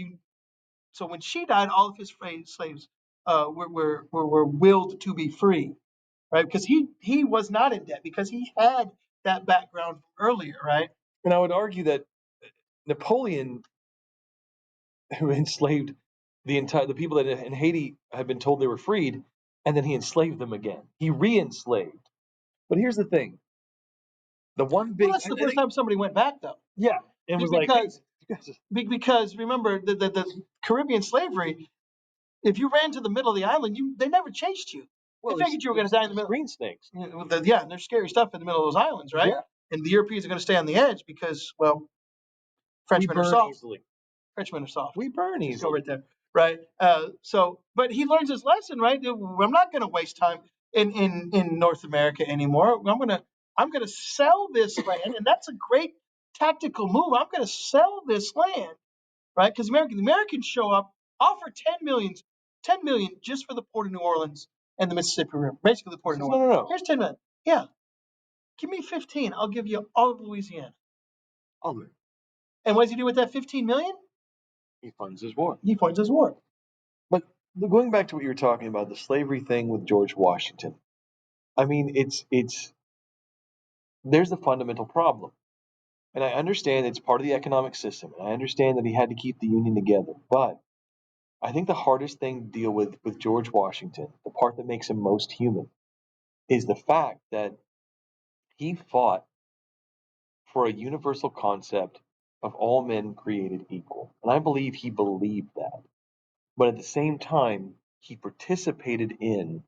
S2: So when she died, all of his slaves were willed to be free, right? Because he was not in debt because he had that background earlier, right?
S1: And I would argue that Napoleon, who enslaved the people that in Haiti had been told they were freed, and then he enslaved them again. He re-enslaved. But here's the thing: the one
S2: Well,
S1: big,
S2: that's the first time somebody went back, though,
S1: yeah, and was like, hey,
S2: because because remember the Caribbean slavery. If you ran to the middle of the island, they never chased you. They
S1: well,
S2: figured you were going to die in the middle.
S1: green snakes.
S2: Yeah, and there's scary stuff in the middle of those islands, right?
S1: Yeah,
S2: And the Europeans are going to stay on the edge because, well,
S1: we
S2: Frenchmen are
S1: burn
S2: soft.
S1: easily.
S2: Frenchmen are soft.
S1: We burn
S2: Just go
S1: easily.
S2: right there, right? But he learns his lesson, right? I'm not going to waste time in North America anymore. I'm gonna sell this land, and that's a great tactical move. I'm going to sell this land, right? Because the Americans show up, offer 10 million just for the port of New Orleans and the Mississippi River, basically the port of New
S1: No,
S2: Orleans.
S1: no, no.
S2: Here's 10 million. Yeah, give me 15. I'll give you all of Louisiana.
S1: Oh,
S2: And what does he do with that 15 million?
S1: he funds his war.
S2: He funds his war.
S1: But going back to what you were talking about, the slavery thing with George Washington. I mean, it's there's a fundamental problem. And I understand it's part of the economic system, and I understand that he had to keep the Union together. But I think the hardest thing to deal with George Washington, the part that makes him most human, is the fact that he fought for a universal concept of all men created equal. And I believe he believed that. But at the same time, he participated in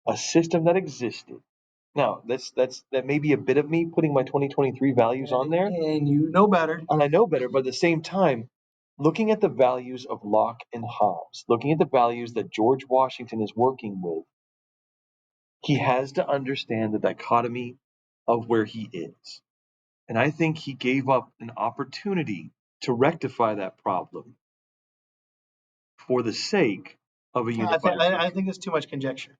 S1: a system that existed. Now, that may be a bit of me putting my 2023 values on there,
S2: And you know better.
S1: and I know better, but at the same time, looking at the values of Locke and Hobbes, looking at the values that George Washington is working with, he has to understand the dichotomy of where he is. And I think he gave up an opportunity to rectify that problem for the sake of a unified country.
S2: I think it's too much conjecture.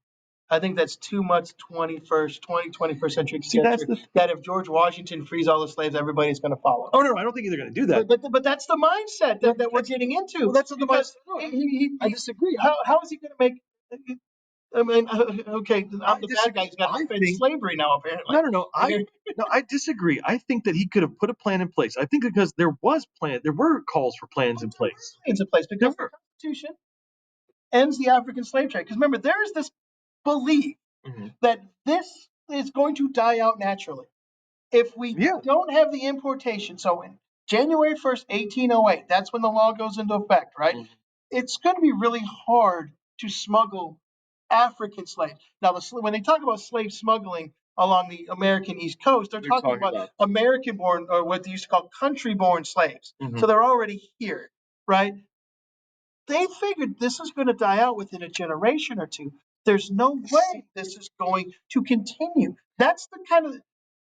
S2: I think that's too much 21st century
S1: See, that's
S2: conjecture.
S1: the.
S2: That if George Washington frees all the slaves, everybody's going to follow.
S1: Oh no, I don't think they're going to do that.
S2: But that's the mindset that we're getting into.
S1: Well, that's not the
S2: Because
S1: mindset. I disagree.
S2: how is he going to make? I mean, okay, I'm the bad guy who's got to
S1: I
S2: defend
S1: think
S2: slavery now, apparently.
S1: no, no, no. I disagree. I think that he could have put a plan in place. I think because there were calls for plans in place.
S2: It's in place because the Constitution ends the African slave trade. Because remember, there is this belief that this is going to die out naturally. If we
S1: Yeah.
S2: don't have the importation, so in January 1st, 1808, that's when the law goes into effect, right? It's going to be really hard to smuggle African slaves. Now, when they talk about slave smuggling along the American East Coast, they're talking about American born, or what they used to call country born slaves. So they're already here, right? They figured this is going to die out within a generation or two. There's no way this is going to continue. That's the kind of,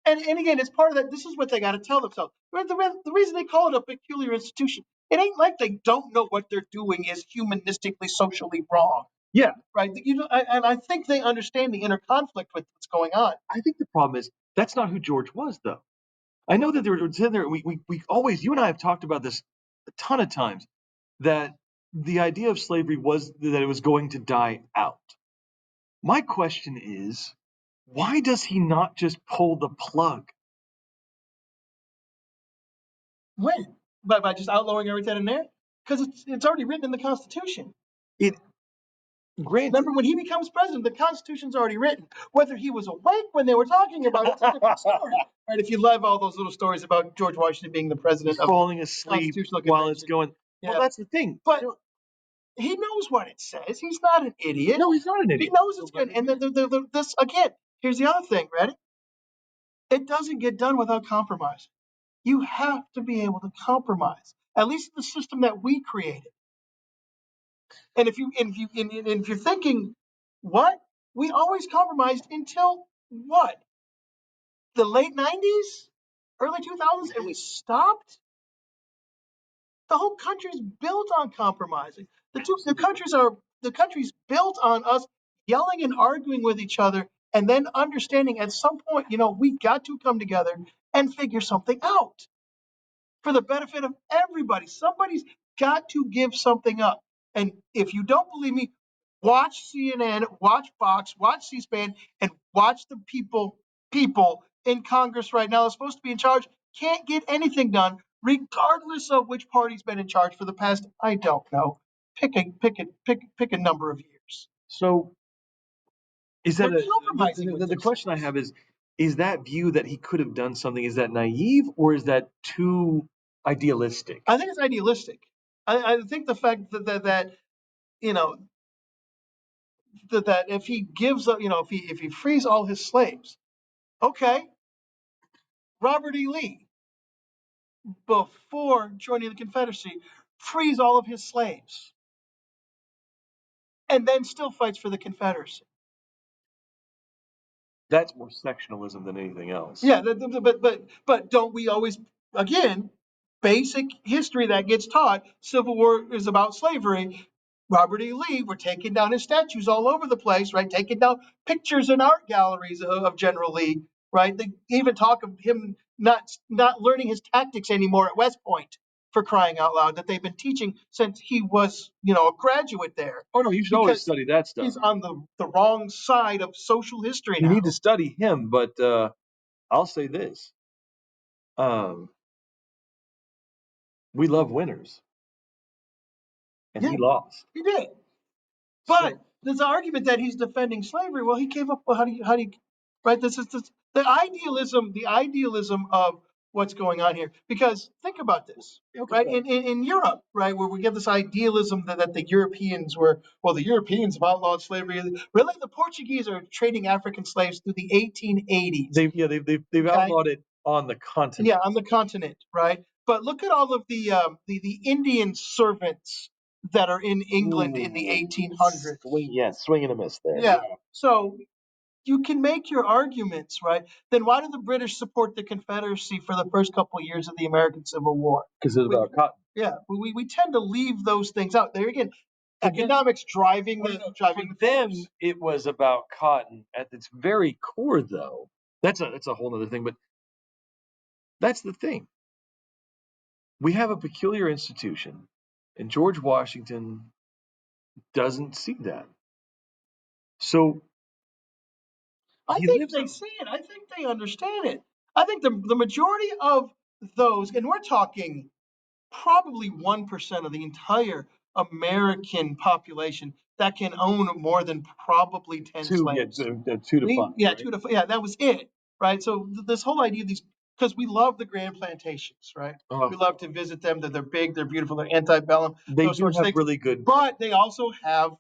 S2: and again, it's part of that. This is what they got to tell themselves. The reason they call it a peculiar institution, it ain't like they don't know what they're doing is humanistically, socially wrong.
S1: Yeah.
S2: Right. And I think they understand the inner conflict with what's going on.
S1: I think the problem is that's not who George was, though. I know that they were sitting there. We always, you and I have talked about this a ton of times, that the idea of slavery was that it was going to die out. My question is, why does he not just pull the plug?
S2: When? By just outlawing everything in there? Because it's already written in the Constitution.
S1: It Granted,
S2: Remember, when he becomes president, the Constitution's already written. Whether he was awake when they were talking about it's a different story. Right? If you love all those little stories about George Washington being the president of
S1: falling
S2: the
S1: asleep
S2: Constitutional
S1: while it's
S2: Convention.
S1: going.
S2: Yeah.
S1: Well, that's the thing.
S2: But he knows what it says. He's not an idiot.
S1: No, he's not an
S2: He
S1: idiot.
S2: knows it's good. And this again, here's the other thing. Ready? It doesn't get done without compromise. You have to be able to compromise. At least the system that we created. And if you're thinking, what? We always compromised until what? The late 90s, early 2000s, and we stopped? The whole country's built on compromising. The country's built on us yelling and arguing with each other and then understanding at some point, we got to come together and figure something out for the benefit of everybody. Somebody's got to give something up. And if you don't believe me, watch CNN, watch Fox, watch C-SPAN, and watch the people in Congress right now that's supposed to be in charge can't get anything done, regardless of which party's been in charge for the past, I don't know, pick a number of years.
S1: So is
S2: They're
S1: that
S2: compromising with
S1: the
S2: these
S1: question I
S2: things.
S1: have is that view that he could have done something, is that naive or is that too idealistic?
S2: I think it's idealistic. I think the fact that you know that if he gives up, if he frees all his slaves, okay, Robert E. Lee, before joining the Confederacy, frees all of his slaves, and then still fights for the Confederacy.
S1: That's more sectionalism than anything else.
S2: Yeah, but don't we always, again, basic history that gets taught? Civil War is about slavery. Robert E. Lee, we're taking down his statues all over the place, right? Taking down pictures in art galleries of General Lee, right? They even talk of him not learning his tactics anymore at West Point, for crying out loud, that they've been teaching since he was, a graduate there.
S1: Oh no, you should always study that stuff.
S2: He's on the wrong side of social history
S1: You
S2: now.
S1: need to study him, but I'll say this: um, we love winners, and
S2: Yeah,
S1: he lost.
S2: he did.
S1: So
S2: But there's an argument that he's defending slavery. Well, he gave up. Well, how do you, right? This is the idealism of what's going on here. Because think about this,
S1: okay,
S2: right? In Europe, right, where we get this idealism that the Europeans were, well, the Europeans have outlawed slavery. Really, the Portuguese are trading African slaves through the 1880s.
S1: they've
S2: Okay?
S1: outlawed it on the continent.
S2: Yeah, on the continent, right? But look at all of the Indian servants that are in England in the 1800s.
S1: Swing and a miss there.
S2: Yeah. So you can make your arguments, right? Then why did the British support the Confederacy for the first couple of years of the American Civil War?
S1: Because it's about cotton.
S2: Yeah, we tend to leave those things out. There again, economics driving
S1: For them, it was about cotton at its very core, though. That's a whole other thing, but that's the thing. We have a peculiar institution, and George Washington doesn't see that. So
S2: I
S1: he
S2: think
S1: lives.
S2: they see it. I think they understand it. I think the majority of those, and we're talking probably 1% of the entire American population that can own more than probably 10 slaves.
S1: 2 to 5.
S2: Yeah,
S1: Right?
S2: 2 to 5. Yeah, that was it. Right. So this whole idea of these, because we love the grand plantations, right? We love to visit them. They're big, they're beautiful, they're antebellum.
S1: They
S2: those
S1: do
S2: sorts of
S1: have
S2: things.
S1: really good.
S2: But they also have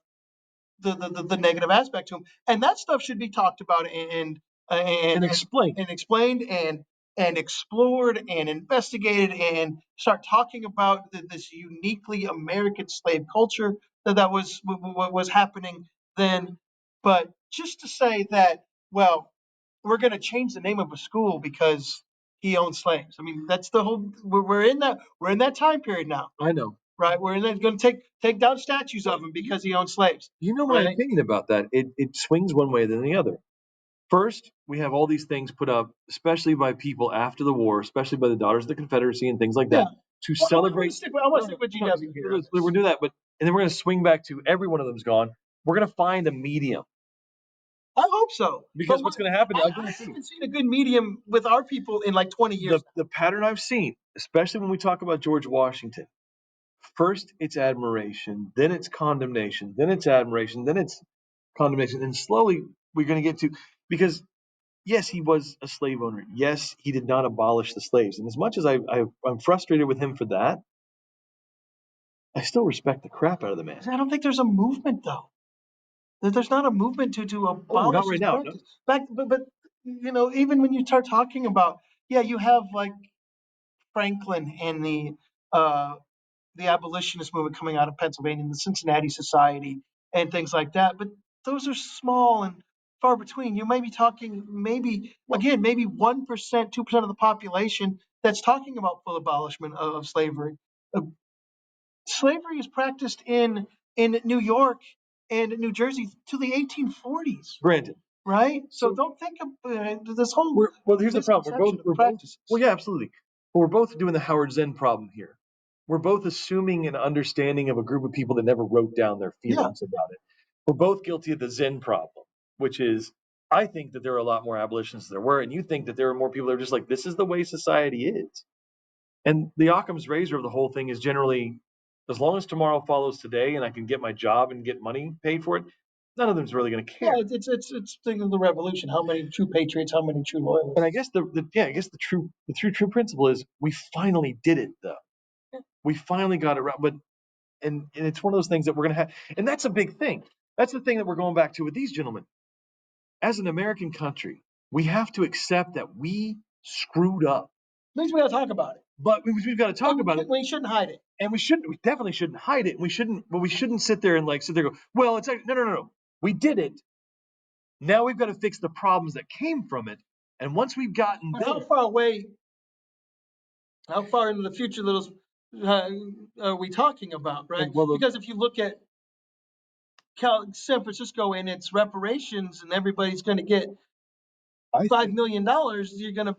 S2: the negative aspect to them, and that stuff should be talked about
S1: And explained.
S2: and explained and explored and investigated, and start talking about this uniquely American slave culture that was happening then. But just to say that, well, we're going to change the name of a school because he owned slaves. I mean, that's the whole. We're in that time period now,
S1: I know.
S2: right? We're going to take down statues of him because he owned slaves.
S1: You know my
S2: Right.
S1: opinion about that. It swings one way than the other. First, we have all these things put up, especially by people after the war, especially by the Daughters of the Confederacy and things like that, to
S2: Well,
S1: celebrate.
S2: I want to stick with GW here.
S1: We're going to do that, but and then we're going to swing back to every one of them's gone. We're going to find a medium.
S2: I hope so.
S1: Because what's going to happen?
S2: I haven't seen a good medium with our people in like 20 years.
S1: The pattern I've seen, especially when we talk about George Washington, First, it's admiration, then it's condemnation, then it's admiration, then it's condemnation, and slowly we're going to get to because yes, he was a slave owner. Yes, he did not abolish the slaves, and as much as I'm frustrated with him for that, I still respect the crap out of the man.
S2: I don't think there's a movement though. There's not a movement to
S1: Oh, not
S2: abolish
S1: right
S2: this
S1: now. No.
S2: practice. But even when you start talking about, yeah, you have like Franklin and uh, the abolitionist movement coming out of Pennsylvania, and the Cincinnati Society, and things like that. But those are small and far between. You may be talking, maybe again, maybe 1%, 2% of the population that's talking about full abolishment of slavery. Uh, Slavery is practiced in New York and New Jersey to the 1840s,
S1: Granted.
S2: right? So
S1: So
S2: don't think of this whole
S1: well, here's the problem.
S2: misconception of the
S1: We're both.
S2: practices.
S1: Well, yeah, absolutely. But we're both doing the Howard Zen problem here. We're both assuming an understanding of a group of people that never wrote down their
S2: Yeah,
S1: feelings about it. We're both guilty of the Zen problem, which is I think that there are a lot more abolitionists than there were, and you think that there are more people that are just like, this is the way society is. And the Occam's razor of the whole thing is generally, as long as tomorrow follows today and I can get my job and get money paid for it, none of them's really going to
S2: yeah.
S1: care.
S2: It's thing of the revolution. How many true patriots? How many true
S1: And I
S2: loyalists?
S1: guess I guess the true principle is we finally did it though. We finally got it right. But and it's one of those things that we're gonna have, and that's a big thing. That's the thing that we're going back to with these gentlemen. As an American country, we have to accept that we screwed up,
S2: At least we got to talk about it,
S1: but we've got to talk
S2: and
S1: about it,
S2: we shouldn't hide it.
S1: and we definitely shouldn't hide it, and we shouldn't sit there and like sit there and go, well, it's like, no, we did it. Now we've got to fix the problems that came from it, and once we've gotten
S2: But
S1: there,
S2: how far into the future uh, are we talking about, right?
S1: and well,
S2: Because if you look at San Francisco and its reparations, and everybody's going to get
S1: I
S2: $5 million, you're going to.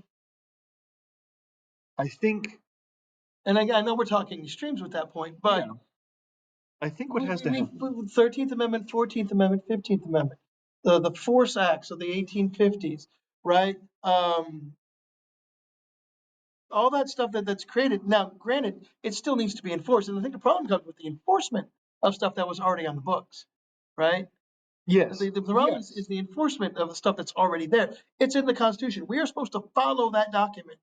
S1: I think
S2: And I know we're talking extremes with that point, but
S1: yeah, I think what has to happen.
S2: 13th Amendment, 14th Amendment, 15th Amendment, the Force Acts of the 1850s, right? All that stuff that's created. Now, granted, it still needs to be enforced, and I think the problem comes with the enforcement of stuff that was already on the books, right?
S1: Yes,
S2: The problem is the enforcement of the stuff that's already there. It's in the Constitution. We are supposed to follow that document,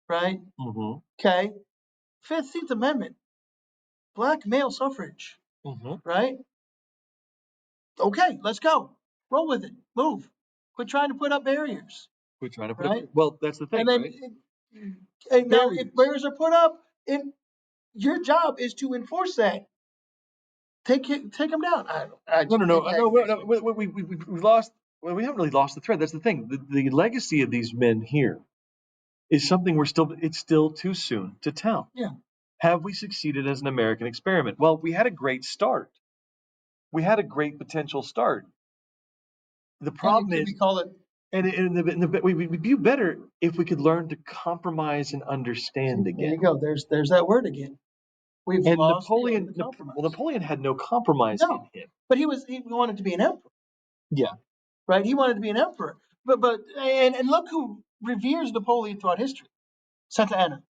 S2: right?
S1: mm-hmm.
S2: Okay. 15th Amendment, black male suffrage,
S1: Mm-hmm.
S2: right? Okay, let's go. Roll with it. Move. Quit trying to put up barriers,
S1: We're trying to put
S2: right?
S1: a well, that's the
S2: And
S1: thing,
S2: then,
S1: right?
S2: and now if
S1: Barriers.
S2: barriers are put up, your job is to enforce that. Take them down.
S1: No. We've lost. Well, we haven't really lost the thread. That's the thing. The legacy of these men here is something we're still. It's still too soon to tell.
S2: Yeah.
S1: Have we succeeded as an American experiment? Well, we had a great start. We had a great potential start. The
S2: And
S1: problem
S2: could we
S1: is,
S2: call it?
S1: we'd do better if we could learn to compromise and
S2: See,
S1: understand
S2: there
S1: again.
S2: you go. There's that word again. We've
S1: And
S2: lost the art of the compromise.
S1: Napoleon had no compromise in
S2: No,
S1: him.
S2: but he wanted to be an emperor,
S1: Yeah.
S2: right? He wanted to be an emperor. And look who reveres Napoleon throughout history. Santa Anna,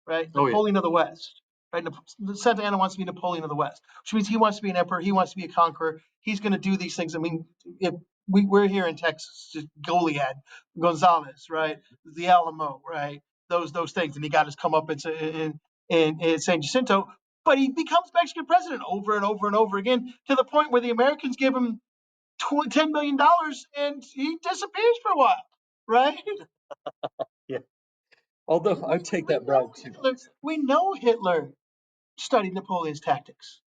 S2: right?
S1: Oh yeah.
S2: Napoleon of the West, right? Santa Anna wants to be Napoleon of the West, which means he wants to be an emperor. He wants to be a conqueror. He's going to do these things. I mean, if we're here in Texas, just Goliad, Gonzalez, right? The Alamo, right? Those things, and he got his comeuppance in San Jacinto. But he becomes Mexican president over and over and over again to the point where the Americans give him $10 million and he disappears for a while, right?
S1: Yeah. Although I take
S2: We
S1: that
S2: know
S1: bribe too.
S2: Hitler. We know Hitler studied Napoleon's tactics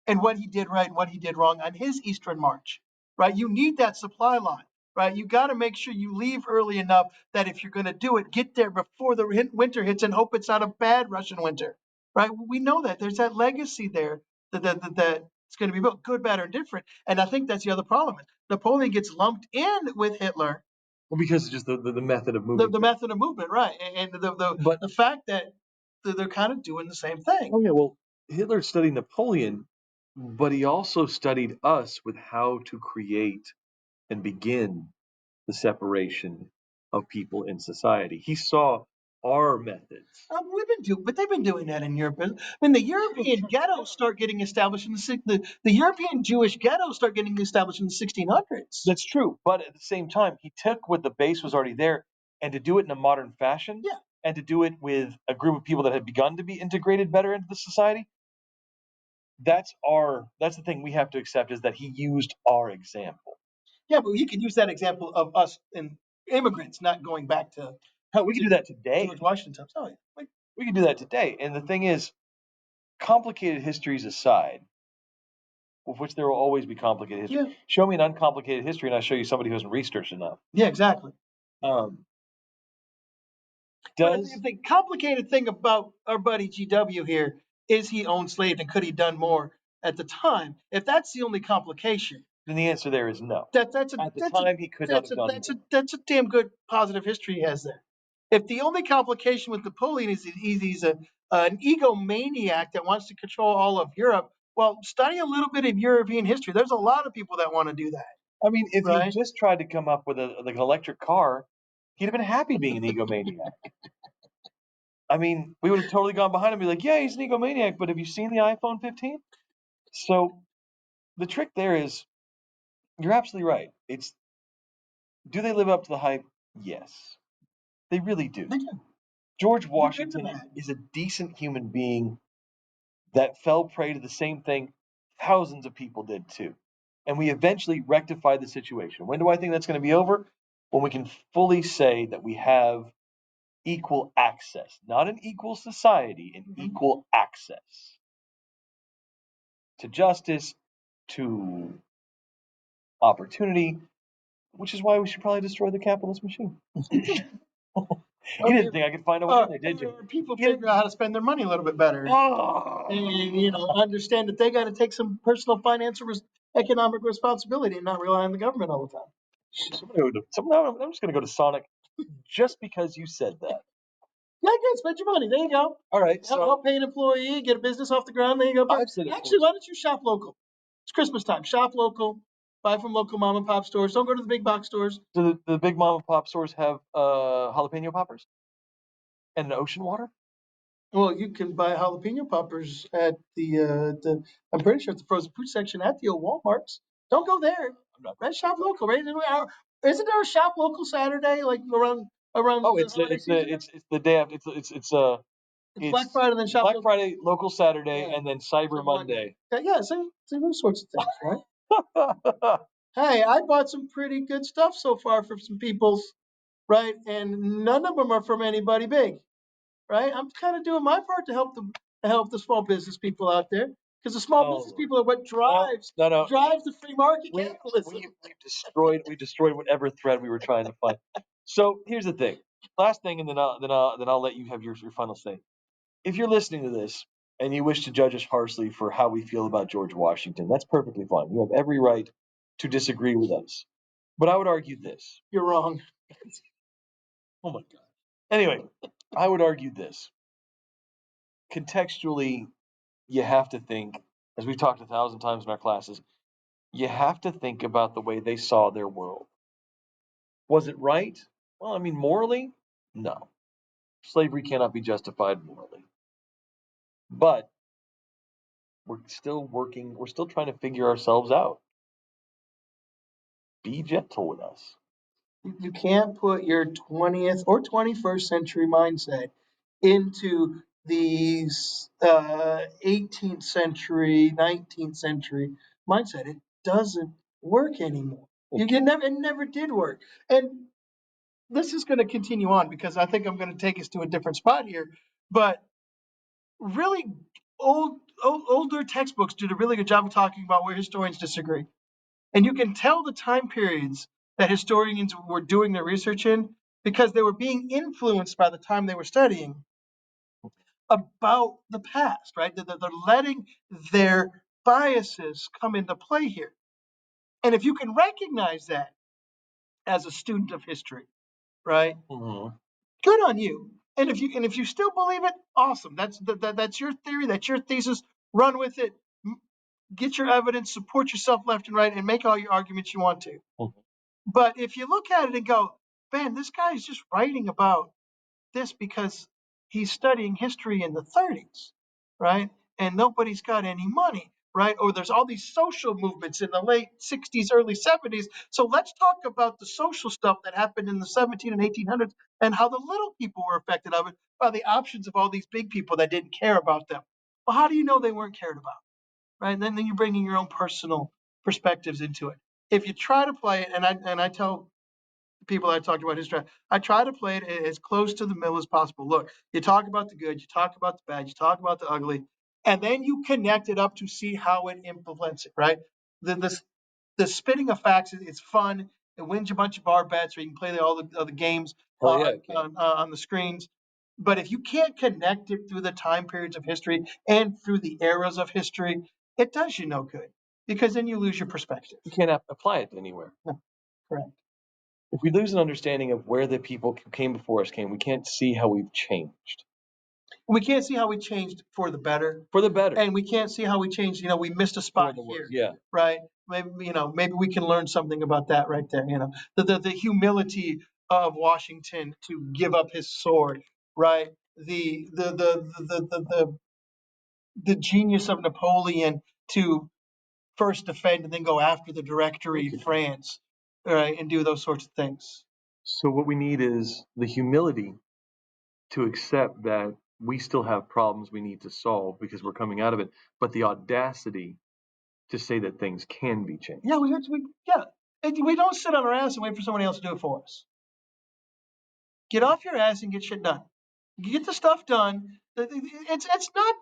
S2: and what he did right and what he did wrong on his Eastern March, right? You need that supply line, right? You got to make sure you leave early enough that if you're going to do it, get there before the winter hits and hope it's not a bad Russian winter, right? We know that there's that legacy there that it's going to be built, good, bad, or different. And I think that's the other problem. Napoleon gets lumped in with Hitler,
S1: Well, because it's just the method of moving
S2: the
S1: things.
S2: method of movement, right? And
S1: But
S2: the fact that they're kind of doing the same thing.
S1: oh yeah, well, Hitler studied Napoleon, but he also studied us with how to create and begin the separation of people in society. He saw our methods.
S2: But they've been doing that in Europe. I mean, the European ghettos start getting established in the European Jewish ghettos start getting established in the 1600s.
S1: That's true, but at the same time, he took what the base was already there, and to do it in a modern fashion,
S2: Yeah.
S1: and to do it with a group of people that had begun to be integrated better into the society. That's the thing we have to accept, is that he used our example.
S2: Yeah, but you can use that example of us and immigrants not going back to
S1: Hell, we can do that today.
S2: George Washington times. Oh, yeah.
S1: We can do that today. And the thing is, complicated histories aside, of which there will always be complicated history.
S2: Yeah.
S1: Show me an uncomplicated history, and I'll show you somebody who hasn't researched enough.
S2: Yeah, exactly.
S1: Um,
S2: But
S1: does
S2: the complicated thing about our buddy GW here is he owned slaves and could he done more at the time? If that's the only complication,
S1: then the answer there is no.
S2: that's a
S1: At the
S2: that's a
S1: time, he could not have done more.
S2: that's a damn good positive history he has there. If the only complication with Napoleon is he's an egomaniac that wants to control all of Europe, well, study a little bit of European history. There's a lot of people that want to do that.
S1: I mean, if he
S2: Right.
S1: had just tried to come up with like an electric car, he'd have been happy being an egomaniac. I mean, we would have totally gone behind him and be like, yeah, he's an egomaniac, but have you seen the iPhone 15? So the trick there is, you're absolutely right. Do they live up to the hype? Yes, they really do.
S2: They do.
S1: George
S2: They're
S1: Washington
S2: bad.
S1: is a decent human being that fell prey to the same thing thousands of people did too. And we eventually rectified the situation. When do I think that's going to be over? When we can fully say that we have equal access, not an equal society, an
S2: Mhm.
S1: equal access to justice, to opportunity, which is why we should probably destroy the capitalist machine. You didn't think I could find a way in there, did you?
S2: People
S1: You
S2: figure out how to spend their money a little bit better.
S1: Oh.
S2: And understand that they got to take some personal financial economic responsibility and not rely on the government all the time.
S1: I'm just going to go to Sonic just because you said that.
S2: Yeah, good. Spend your money. There you go.
S1: All right,
S2: Help pay an employee, get a business off the ground. There you go.
S1: I've said it
S2: Actually,
S1: first.
S2: why don't you shop local? It's Christmas time. Shop local. Buy from local mom and pop stores. Don't go to the big box stores.
S1: Do the big mom and pop stores have jalapeno poppers and ocean water?
S2: Well, you can buy jalapeno poppers at the I'm pretty sure it's the frozen food section at the old Walmarts. Don't go there. Right, shop local. Right? Isn't there a shop local Saturday like around
S1: Oh,
S2: the holiday season?
S1: it's the day after.
S2: It's Black Friday, then shop
S1: Black
S2: local.
S1: Friday, local Saturday,
S2: Yeah.
S1: and then Cyber Monday.
S2: Yeah, see those sorts of things, right? Hey, I bought some pretty good stuff so far from some people's, right? And none of them are from anybody big, right? I'm kind of doing my part to help the small business people out there, because the small business people are what drives drives the free market capitalism.
S1: We destroyed whatever thread we were trying to find. So here's the thing. Last thing, and then I'll let you have your final say. If you're listening to this and you wish to judge us harshly for how we feel about George Washington, that's perfectly fine. You have every right to disagree with us. But I would argue this.
S2: You're wrong.
S1: Oh my God. Anyway, I would argue this. Contextually, you have to think, as we've talked 1,000 times in our classes, you have to think about the way they saw their world. Was it right? Well, I mean, morally, no. Slavery cannot be justified morally. But we're still trying to figure ourselves out. Be gentle with us.
S2: You can't put your 20th or 21st century mindset into these 18th century, 19th century mindset. It doesn't work anymore. It never did work. And this is going to continue on because I think I'm going to take us to a different spot here. But really, older textbooks did a really good job of talking about where historians disagree. And you can tell the time periods that historians were doing their research in because they were being influenced by the time they were studying about the past, right? They're letting their biases come into play here. And if you can recognize that as a student of history, right?
S1: Mm-hmm.
S2: Good on you. And if you still believe it, awesome. That's your theory, that's your thesis. Run with it. Get your evidence, support yourself left and right, and make all your arguments you want to.
S1: Mm-hmm.
S2: But if you look at it and go, man, this guy is just writing about this because he's studying history in the 30s, right? And nobody's got any money, right? Or there's all these social movements in the late 60s, early 70s. So let's talk about the social stuff that happened in the 17 and 1800s and how the little people were affected of it by the options of all these big people that didn't care about them. Well, how do you know they weren't cared about, right? And then you're bringing your own personal perspectives into it. If you try to play it, and I tell people I talked about history, I try to play it as close to the middle as possible. Look, you talk about the good, you talk about the bad, you talk about the ugly, and then you connect it up to see how it implements it, right? The spitting of facts is fun. It wins you a bunch of bar bets, or you can play all the games
S1: Hell yeah, it can.
S2: on the screens. But if you can't connect it through the time periods of history and through the eras of history, it does you no good because then you lose your perspective.
S1: You can't apply it anywhere.
S2: No, correct.
S1: If we lose an understanding of where the people who came before us came, we can't see how we've changed
S2: We can't see how we changed for the better,
S1: for the better.
S2: and we can't see how we changed. We missed a spot here,
S1: Yeah,
S2: right? Maybe we can learn something about that right there. The humility of Washington to give up his sword, right? The genius of Napoleon to first defend and then go after the Directory, France, right, and do those sorts of things.
S1: so what we need is the humility to accept that we still have problems we need to solve because we're coming out of it, but the audacity to say that things can be changed.
S2: Yeah, we don't sit on our ass and wait for somebody else to do it for us. Get off your ass and get shit done. Get the stuff done. It's not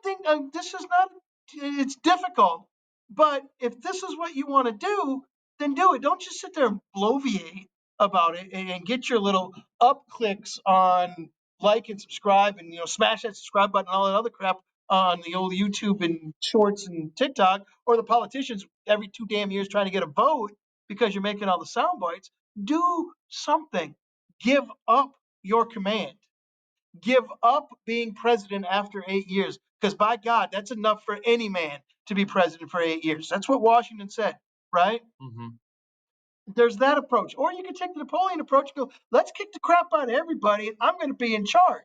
S2: this is not it's difficult, but if this is what you want to do, then do it. Don't just sit there and bloviate about it and get your little up clicks on like and subscribe and smash that subscribe button and all that other crap on the old YouTube and shorts and TikTok, or the politicians every 2 damn years trying to get a vote because you're making all the sound bites. Do something. Give up your command. Give up being president after 8 years, because by God, that's enough for any man to be president for 8 years. That's what Washington said, right?
S1: Mm-hmm.
S2: There's that approach. Or you can take the Napoleon approach and go, let's kick the crap out of everybody, and I'm going to be in charge.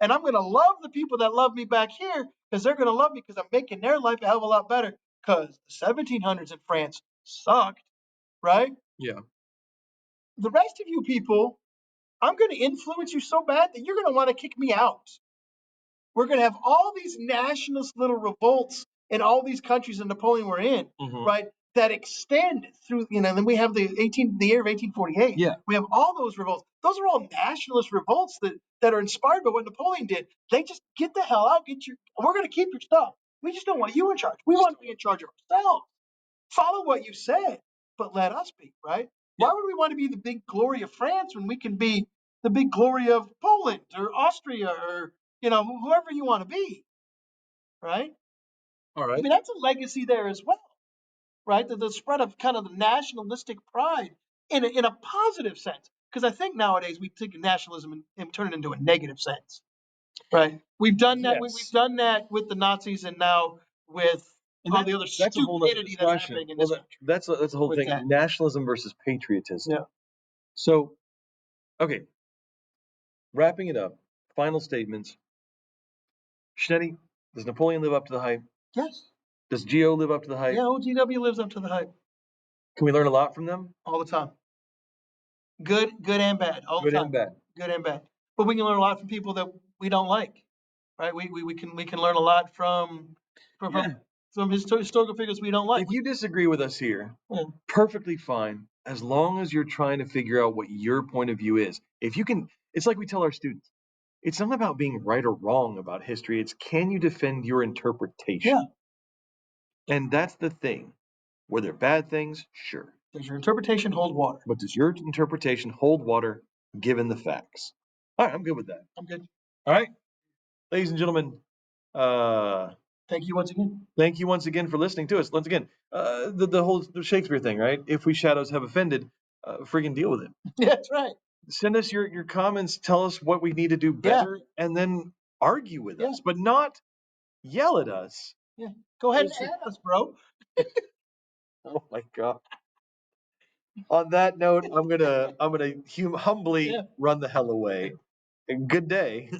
S2: And I'm going to love the people that love me back here because they're going to love me because I'm making their life a hell of a lot better because the 1700s in France sucked, right?
S1: Yeah.
S2: The rest of you people, I'm going to influence you so bad that you're going to want to kick me out. We're going to have all these nationalist little revolts in all these countries that Napoleon were in,
S1: Mm-hmm.
S2: right? That extend through, then we have the year of 1848.
S1: Yeah.
S2: We have all those revolts. Those are all nationalist revolts that are inspired by what Napoleon did. They just get the hell out, we're going to keep your stuff. We just don't want you in charge. We want to be in charge of ourselves. Follow what you said, but let us be, right?
S1: Yeah.
S2: Why would we want to be the big glory of France when we can be the big glory of Poland or Austria or whoever you want to be, right?
S1: All
S2: I
S1: right.
S2: mean, that's a legacy there as well, right? The spread of kind of the nationalistic pride in a positive sense. Because I think nowadays we take nationalism and turn it into a negative sense, right? We've done that. We've
S1: Yes.
S2: done that with the Nazis, and now with
S1: And
S2: all the other
S1: that's a whole nother
S2: stupidity that's
S1: discussion.
S2: happening in
S1: Well,
S2: this country.
S1: that's a whole
S2: With
S1: thing.
S2: that.
S1: Nationalism versus patriotism.
S2: Yeah.
S1: So, okay, wrapping it up. Final statements. Schnetti, does Napoleon live up to the hype?
S2: Yes.
S1: Does Geo live up to the hype?
S2: Yeah, OGW lives up to the hype
S1: Can we learn a lot from them?
S2: all the time. Good and bad, all the
S1: Good
S2: time.
S1: and bad.
S2: Good and bad. But we can learn a lot from people that we don't like, right? We can learn a lot from
S1: Yeah.
S2: historical figures we don't like.
S1: If you disagree with us here,
S2: Yeah.
S1: perfectly fine, as long as you're trying to figure out what your point of view is. If you can, it's like we tell our students. It's not about being right or wrong about history. It's can you defend your interpretation?
S2: Yeah.
S1: And that's the thing. Were there bad things? Sure.
S2: Does your interpretation hold water?
S1: But does your interpretation hold water given the facts? All right, I'm good with that.
S2: I'm good.
S1: All right, ladies and gentlemen,
S2: Thank you once again.
S1: thank you once again for listening to us. Once again, the whole Shakespeare thing, right? If we shadows have offended, freaking deal with it.
S2: Yeah, that's right.
S1: Send us your comments. Tell us what we need to do better, and then argue with us, but not yell at us.
S2: Yeah. Go ahead and add us, bro.
S1: Oh my god. On that note, I'm gonna humbly run the hell away.
S3: Good day.